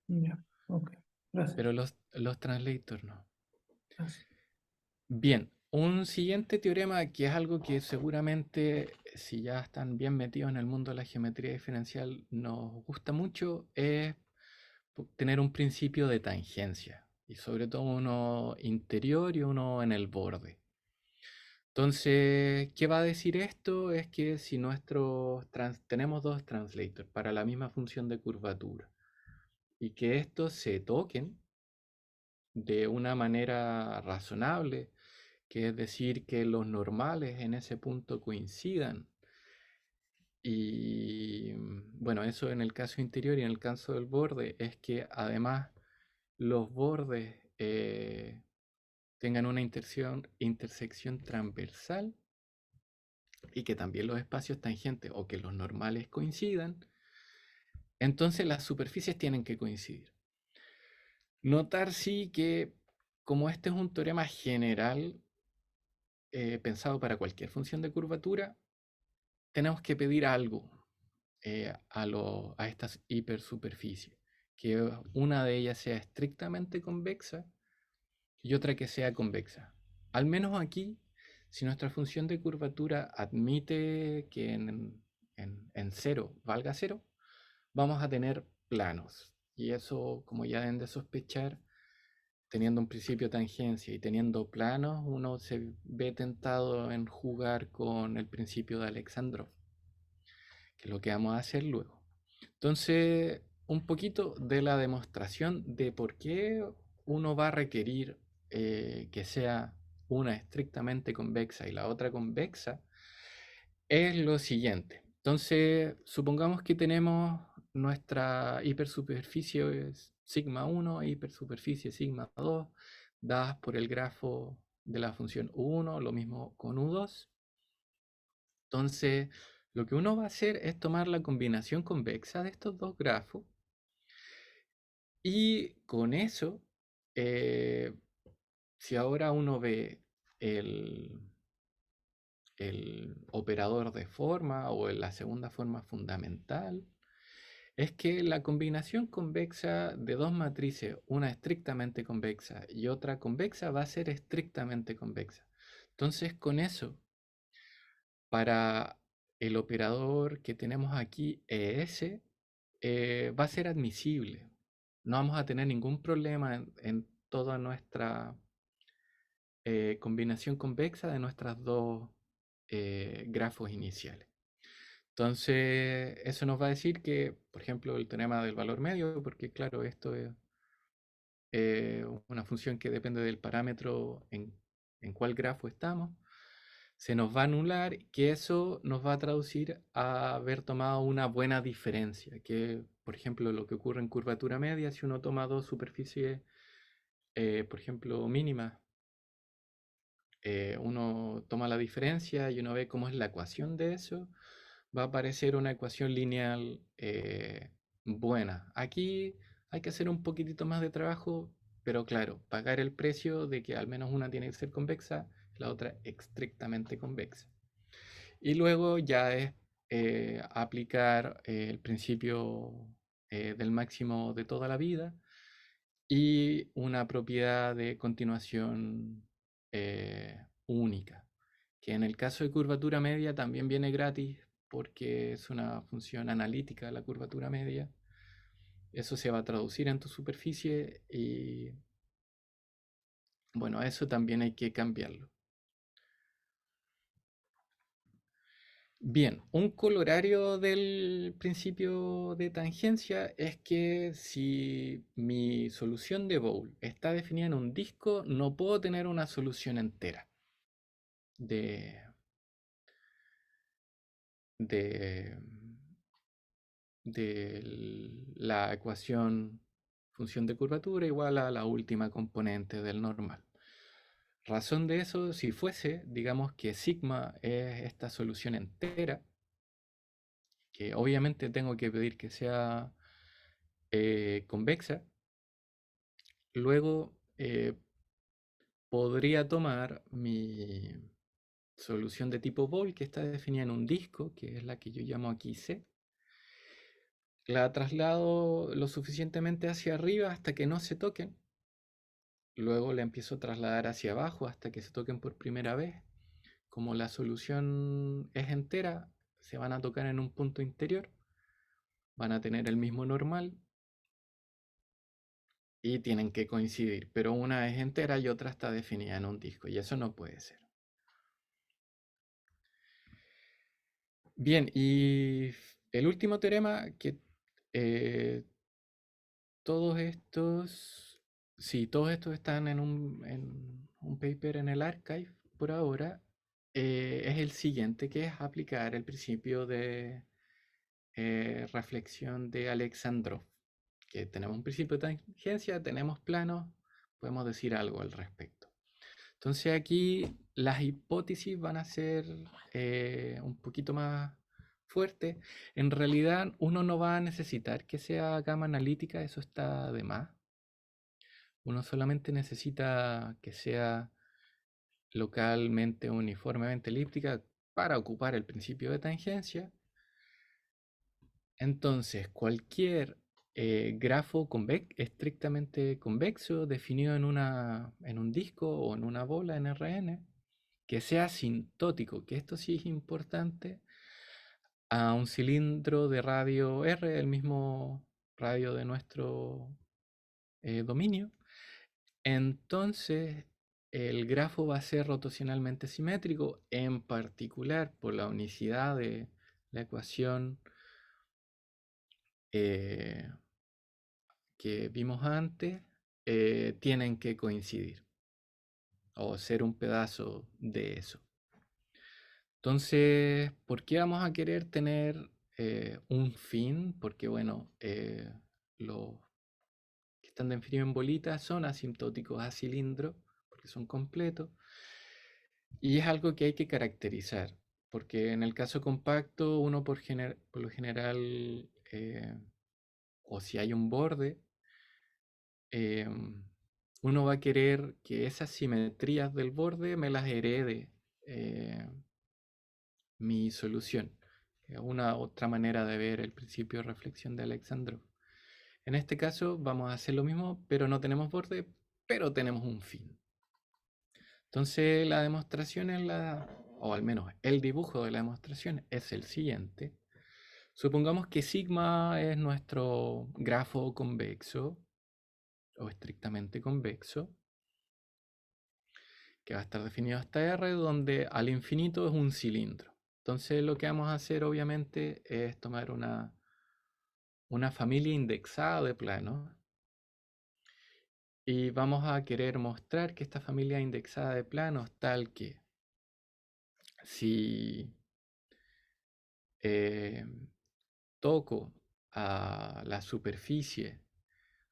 Ya, ok. Gracias. pero los translators no. Gracias. Bien, un siguiente teorema que es algo que seguramente si ya están bien metidos en el mundo de la geometría diferencial nos gusta mucho es tener un principio de tangencia y sobre todo uno interior y uno en el borde. Entonces, ¿qué va a decir esto? Es que si tenemos dos translators para la misma función de curvatura y que estos se toquen de una manera razonable, que es decir, que los normales en ese punto coincidan. Y bueno, eso en el caso interior y en el caso del borde es que además los bordes tengan una intersección transversal y que también los espacios tangentes o que los normales coincidan, entonces las superficies tienen que coincidir. Notar sí que como este es un teorema general pensado para cualquier función de curvatura, tenemos que pedir algo a estas hipersuperficies, que una de ellas sea estrictamente convexa y otra que sea convexa. Al menos aquí, si nuestra función de curvatura admite que en cero valga cero, vamos a tener planos. Y eso, como ya deben de sospechar, teniendo un principio de tangencia y teniendo planos, uno se ve tentado en jugar con el principio de Alexandrov, que es lo que vamos a hacer luego. Entonces, un poquito de la demostración de por qué uno va a requerir que sea una estrictamente convexa y la otra convexa es lo siguiente. Entonces, supongamos que tenemos nuestra hipersuperficie sigma 1 e hipersuperficie sigma 2 dadas por el grafo de la función u1, lo mismo con u2. Entonces, lo que uno va a hacer es tomar la combinación convexa de estos dos grafos y con eso, eh, si ahora uno ve el, el operador de forma o la segunda forma fundamental, es que la combinación convexa de dos matrices, una estrictamente convexa y otra convexa, va a ser estrictamente convexa. Entonces, con eso, para el operador que tenemos aquí, ES, va a ser admisible. No vamos a tener ningún problema en toda nuestra combinación convexa de nuestras dos grafos iniciales. Entonces, eso nos va a decir que, por ejemplo, el teorema del valor medio, porque claro, esto es una función que depende del parámetro en cuál grafo estamos, se nos va a anular, que eso nos va a traducir a haber tomado una buena diferencia, que por ejemplo lo que ocurre en curvatura media, si uno toma dos superficies, por ejemplo, mínimas, uno toma la diferencia y uno ve cómo es la ecuación de eso, va a aparecer una ecuación lineal buena. Aquí hay que hacer un poquitito más de trabajo, pero claro, pagar el precio de que al menos una tiene que ser convexa, la otra estrictamente convexa. Y luego ya es aplicar el principio del máximo de toda la vida y una propiedad de continuación única, que en el caso de curvatura media también viene gratis porque es una función analítica la curvatura media. Eso se va a traducir en tu superficie y bueno, eso también hay que cambiarlo. Bien, un colorario del principio de tangencia es que si mi solución de Boole está definida en un disco, no puedo tener una solución entera de, de, de la ecuación función de curvatura igual a la última componente del normal. Razón de eso, si fuese, digamos que sigma es esta solución entera, que obviamente tengo que pedir que sea convexa, luego podría tomar mi solución de tipo Bol, que está definida en un disco, que es la que yo llamo aquí C, la traslado lo suficientemente hacia arriba hasta que no se toquen. Luego la empiezo a trasladar hacia abajo hasta que se toquen por primera vez. Como la solución es entera, se van a tocar en un punto interior, van a tener el mismo normal y tienen que coincidir, pero una es entera y otra está definida en un disco, y eso no puede ser. Bien, y el último teorema que eh, todos estos, sí, todos estos están en un paper en el archive por ahora, es el siguiente, que es aplicar el principio de reflexión de Alexandrov, que tenemos un principio de tangencia, tenemos planos, podemos decir algo al respecto. Entonces aquí las hipótesis van a ser un poquito más fuertes. En realidad uno no va a necesitar que sea gama analítica, eso está de más. Uno solamente necesita que sea localmente uniformemente elíptica para ocupar el principio de tangencia. Entonces, cualquier grafo estrictamente convexo definido en un disco o en una bola en RN, que sea asintótico, que esto sí es importante, a un cilindro de radio R, el mismo radio de nuestro dominio, entonces el grafo va a ser rotacionalmente simétrico, en particular por la unicidad de la ecuación eh, que vimos antes, tienen que coincidir o ser un pedazo de eso. Entonces, ¿por qué vamos a querer tener un fin? Porque, bueno, los que están definidos en bolitas son asintóticos a cilindro, porque son completos, y es algo que hay que caracterizar, porque en el caso compacto, uno por lo general, o si hay un borde, uno va a querer que esas simetrías del borde me las herede mi solución. Una otra manera de ver el principio de reflexión de Alexandrov. En este caso vamos a hacer lo mismo, pero no tenemos borde, pero tenemos un fin. Entonces la demostración o al menos el dibujo de la demostración es el siguiente. Supongamos que sigma es nuestro grafo convexo o estrictamente convexo, que va a estar definido hasta R, donde al infinito es un cilindro. Entonces lo que vamos a hacer obviamente es tomar una familia indexada de planos y vamos a querer mostrar que esta familia indexada de planos tal que si eh, toco a la superficie,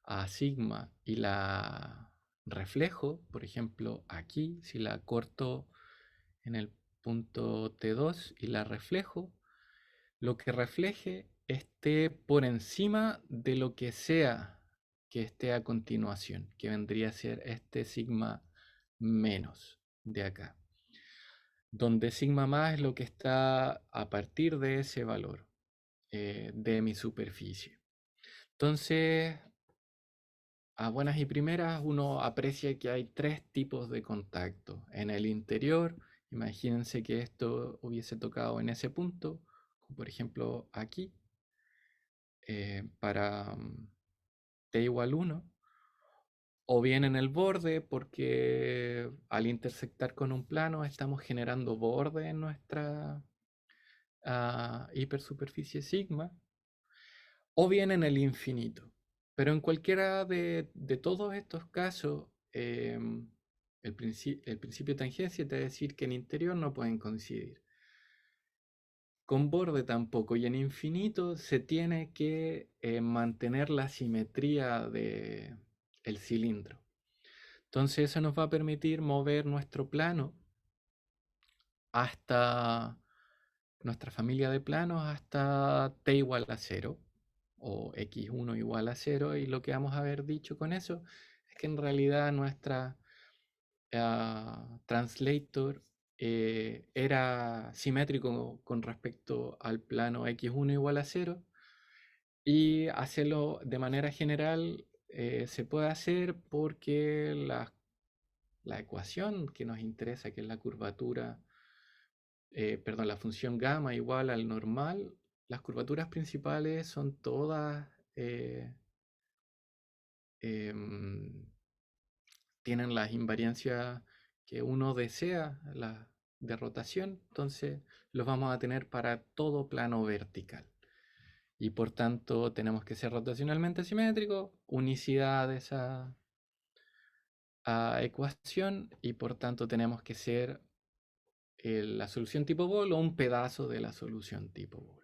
a sigma, y la reflejo, por ejemplo aquí, si la corto en el punto T2 y la reflejo, lo que refleje esté por encima de lo que sea que esté a continuación, que vendría a ser este sigma menos de acá, donde sigma más es lo que está a partir de ese valor de mi superficie. Entonces, a buenas y primeras, uno aprecia que hay tres tipos de contacto. En el interior, imagínense que esto hubiese tocado en ese punto, por ejemplo aquí, para t igual 1, o bien en el borde, porque al intersectar con un plano estamos generando borde en nuestra hipersuperficie sigma, o bien en el infinito. Pero en cualquiera de todos estos casos, el principio de tangencia te va a decir que en interior no pueden coincidir. Con borde tampoco, y en infinito se tiene que mantener la simetría del cilindro. Entonces eso nos va a permitir mover nuestro plano hasta nuestra familia de planos hasta t igual a 0 o x1 igual a 0, y lo que vamos a haber dicho con eso es que en realidad nuestra translator era simétrico con respecto al plano x1 igual a 0, Y hacerlo de manera general se puede hacer porque la ecuación que nos interesa, que es la curvatura, perdón, la función gamma igual al normal, las curvaturas principales son todas, em, tienen las invariancias que uno desea, la de rotación, entonces los vamos a tener para todo plano vertical. Y por tanto tenemos que ser rotacionalmente simétricos, unicidad de esa ecuación, y por tanto tenemos que ser la solución tipo bol o un pedazo de la solución tipo bol.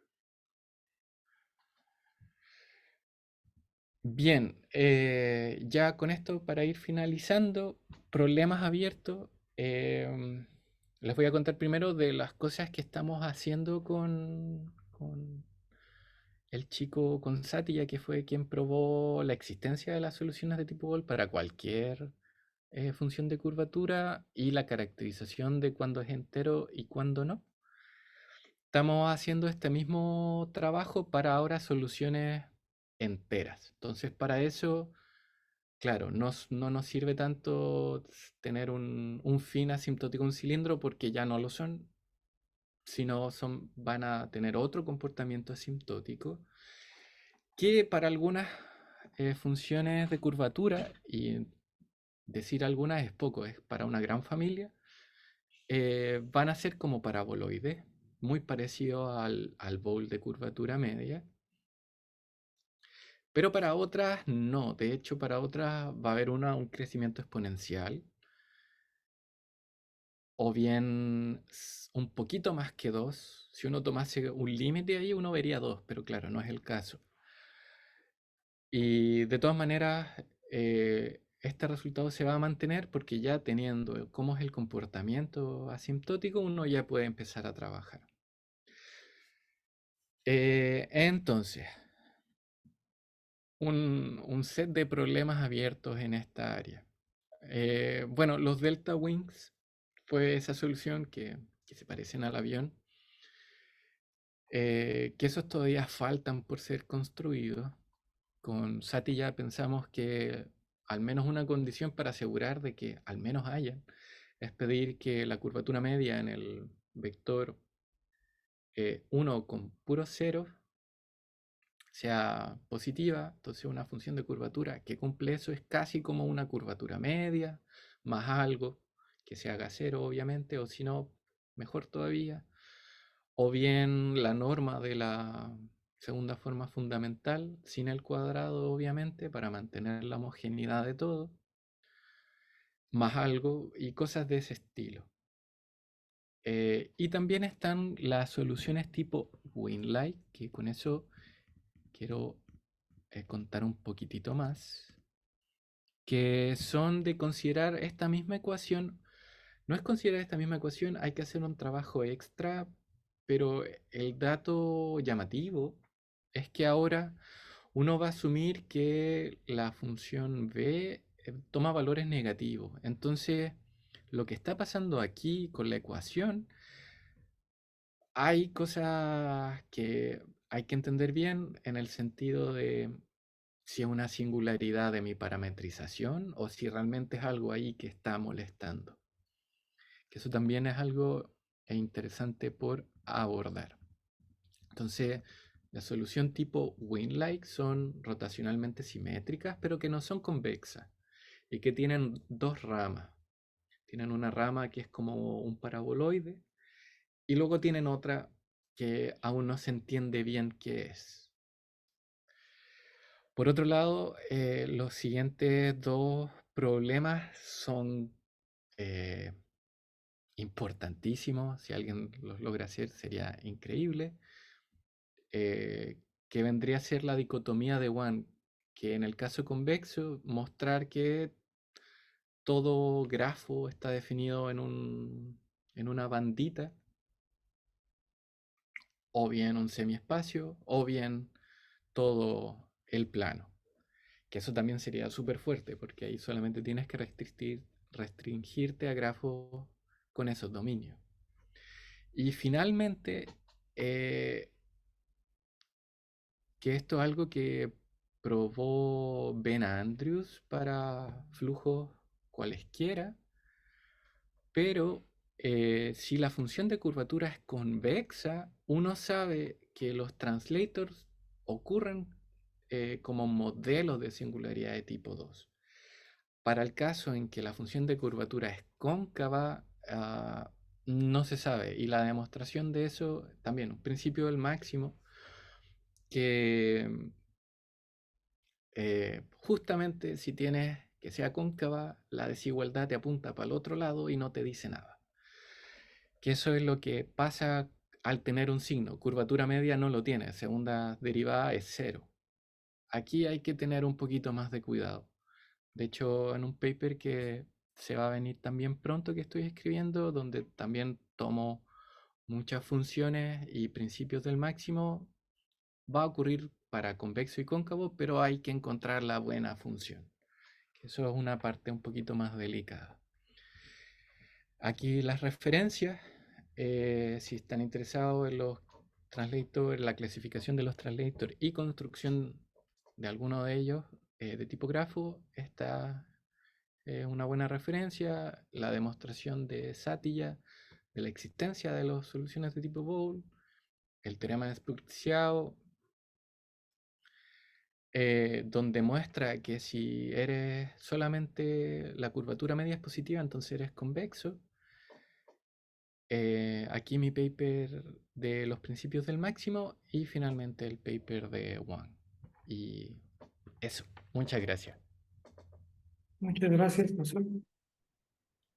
Bien, ya con esto para ir finalizando, problemas abiertos. Les voy a contar primero de las cosas que estamos haciendo con el chico, con Sati, ya que fue quien probó la existencia de las soluciones de tipo bol para cualquier función de curvatura y la caracterización de cuándo es entero y cuándo no. Estamos haciendo este mismo trabajo para ahora soluciones enteras. Entonces, para eso, claro, no nos sirve tanto tener un fin asintótico, un cilindro, porque ya no lo son, sino van a tener otro comportamiento asintótico que para algunas funciones de curvatura, y decir algunas es poco, es para una gran familia, van a ser como paraboloides, muy parecido al bowl de curvatura media, pero para otras no. De hecho, para otras va a haber un crecimiento exponencial, o bien un poquito más que 2. Si uno tomase un límite ahí, uno vería 2, pero claro, no es el caso. Y de todas maneras, este resultado se va a mantener porque ya teniendo cómo es el comportamiento asintótico, uno ya puede empezar a trabajar. Entonces, un set de problemas abiertos en esta área. Bueno, los Delta Wings fue esa solución que se parecen al avión, que esos todavía faltan por ser construidos. Con SATI ya pensamos que al menos una condición para asegurar de que al menos hayan es pedir que la curvatura media en el vector 1 con puros ceros sea positiva. Entonces una función de curvatura que cumple eso es casi como una curvatura media, más algo que se haga cero, obviamente, o si no, mejor todavía. O bien la norma de la segunda forma fundamental, sin el cuadrado, obviamente, para mantener la homogeneidad de todo, más algo y cosas de ese estilo. Y también están las soluciones tipo Winlight, que con eso quiero contar un poquitito más, que son de considerar esta misma ecuación. No es considerar esta misma ecuación, hay que hacer un trabajo extra, pero el dato llamativo es que ahora uno va a asumir que la función b toma valores negativos. Entonces, lo que está pasando aquí con la ecuación, hay cosas que hay que entender bien en el sentido de si es una singularidad de mi parametrización o si realmente es algo ahí que está molestando. Que eso también es algo interesante por abordar. Entonces, la solución tipo Winlight son rotacionalmente simétricas, pero que no son convexas y que tienen dos ramas. Tienen una rama que es como un paraboloide y luego tienen otra que aún no se entiende bien qué es. Por otro lado, los siguientes dos problemas son eh, importantísimos. Si alguien los logra hacer, sería increíble. Que vendría a ser la dicotomía de Wann, que en el caso convexo, mostrar que todo grafo está definido en una bandita, o bien un semiespacio, o bien todo el plano. Que eso también sería súper fuerte, porque ahí solamente tienes que restringirte a grafos con esos dominios. Y finalmente, que esto es algo que probó Ben Andrews para flujos cualesquiera, pero si la función de curvatura es convexa, uno sabe que los translators ocurren como modelos de singularidad de tipo 2. Para el caso en que la función de curvatura es cóncava, no se sabe. Y la demostración de eso, también, un principio del máximo, que justamente si tienes que sea cóncava, la desigualdad te apunta para el otro lado y no te dice nada. Que eso es lo que pasa al tener un signo. Curvatura media no lo tiene, segunda derivada es cero. Aquí hay que tener un poquito más de cuidado. De hecho, en un paper que se va a venir también pronto que estoy escribiendo, donde también tomo muchas funciones y principios del máximo, va a ocurrir para convexo y cóncavo, pero hay que encontrar la buena función. Eso es una parte un poquito más delicada. Aquí las referencias, si están interesados en los translators, la clasificación de los translators y construcción de alguno de ellos de tipo grafo, esta es una buena referencia. La demostración de Sattila de la existencia de las soluciones de tipo Boole, el teorema de Spuck-Xiao, donde muestra que si eres solamente la curvatura media es positiva, entonces eres convexo. Aquí mi paper de los principios del máximo y finalmente el paper de Wang. Y eso, muchas gracias. Muchas gracias, José,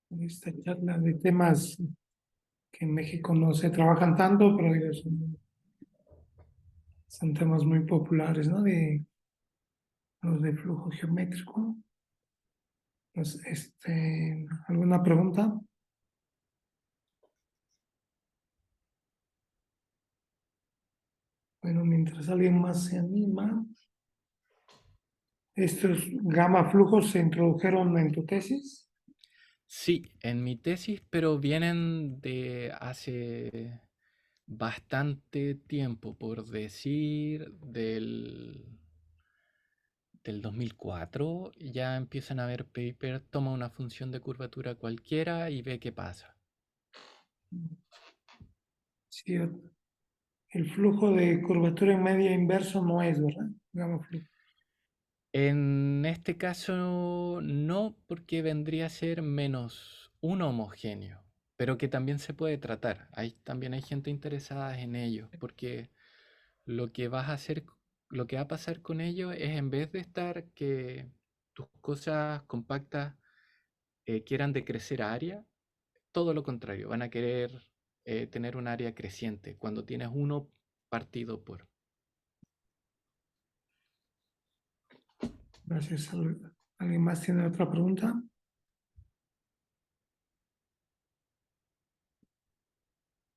por esta charla de temas que en México no se trabajan tanto, pero digo, son temas muy populares, ¿no? De los de flujo geométrico. Pues, ¿alguna pregunta? Bueno, mientras alguien más se anima, estos gamma flujos se introdujeron en tu tesis. Sí, en mi tesis, pero vienen de hace bastante tiempo, por decir, del 2004, ya empiezan a haber papers, toma una función de curvatura cualquiera y ve qué pasa. Sí, el flujo de curvatura en media inverso no es, ¿verdad? Gamma flujo. En este caso no, porque vendría a ser menos un homogéneo, pero que también se puede tratar. También hay gente interesada en ello, porque lo que vas a hacer, lo que va a pasar con ello es en vez de estar que tus cosas compactas quieran decrecer área, todo lo contrario, van a querer tener un área creciente cuando tienes uno partido por. Gracias. ¿Alguien más tiene otra pregunta?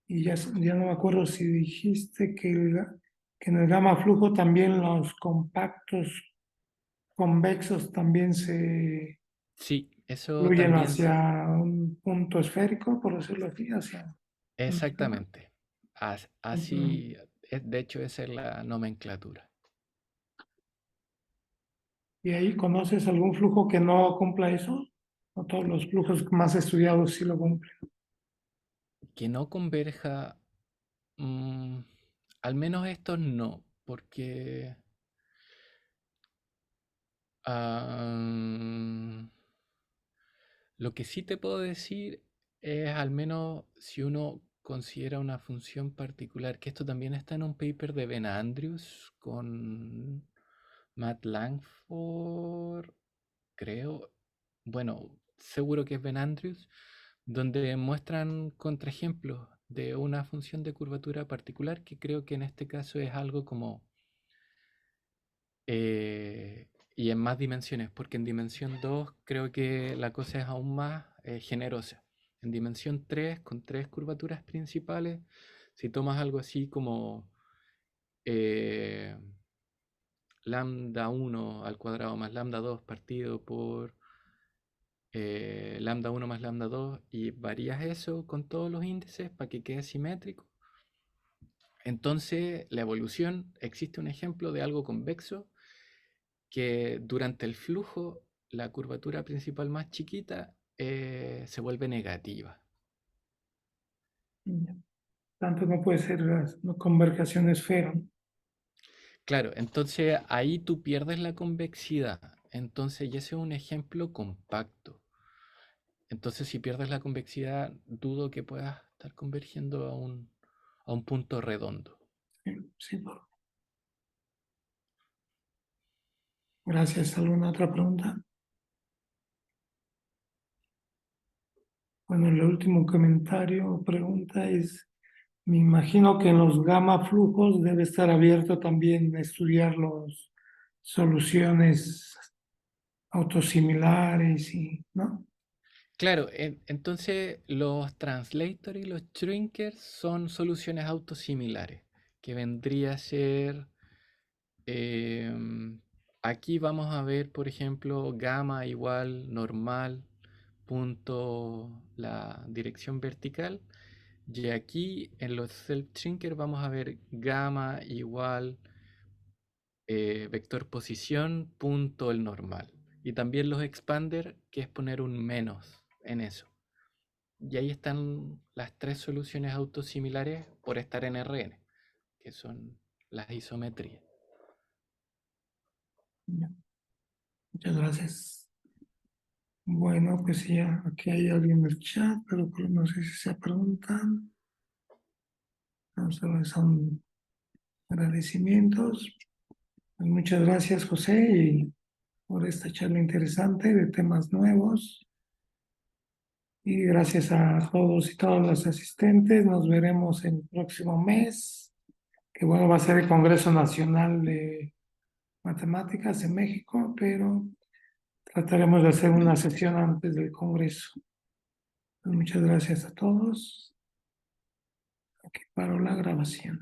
Y ya no me acuerdo si dijiste que en el gamma flujo también los compactos convexos también se Sí, eso fluyen también, hacia un punto esférico, por decirlo así, hacia una esfera. exactamente. Así, de hecho, esa es la nomenclatura. ¿Y ahí conoces algún flujo que no cumpla eso? ¿O todos los flujos más estudiados sí lo cumplen? Que no converja, mm, al menos estos no, porque ah, lo que sí te puedo decir es al menos si uno considera una función particular, que esto también está en un paper de Ben Andrews con Matt Langford, creo, bueno, seguro que es Ben Andrews, donde muestran contraejemplos de una función de curvatura particular que creo que en este caso es algo como y en más dimensiones, porque en dimensión 2 creo que la cosa es aún más generosa. En dimensión 3 con tres curvaturas principales, si tomas algo así como eh, lambda 1 al cuadrado más lambda 2 partido por lambda 1 más lambda 2 y varías eso con todos los índices para que quede simétrico, Entonces, la evolución, existe un ejemplo de algo convexo que durante el flujo la curvatura principal más chiquita se vuelve negativa. Ya. Tanto no puede ser las no convergencia esfera. Claro, entonces ahí tú pierdes la convexidad. Entonces, y ese es un ejemplo compacto. Entonces, si pierdes la convexidad, dudo que puedas estar convergiendo a un punto redondo. Sí, sí. Gracias. ¿Alguna otra pregunta? Bueno, el último comentario o pregunta es, me imagino que en los gamma flujos debe estar abierto también estudiar las soluciones autosimilares y, ¿no? Claro, entonces los translators y los shrinkers son soluciones autosimilares, que vendría a ser, aquí vamos a ver, por ejemplo, gamma igual normal, punto la dirección vertical, y aquí en los self-shrinker vamos a ver gamma igual vector posición, punto el normal. Y también los expander, que es poner un menos en eso. Y ahí están las tres soluciones autosimilares por estar en Rn, que son las isometrías. Muchas gracias. Bueno, pues ya, aquí hay alguien en el chat, pero no sé si se preguntan. No, solo son agradecimientos. Pues muchas gracias, José, y por esta charla interesante de temas nuevos. Y gracias a todos y todas los asistentes. Nos veremos el próximo mes, que bueno, va a ser el Congreso Nacional de Matemáticas en México, pero trataremos de hacer una sesión antes del Congreso. Pues muchas gracias a todos. Aquí paro la grabación.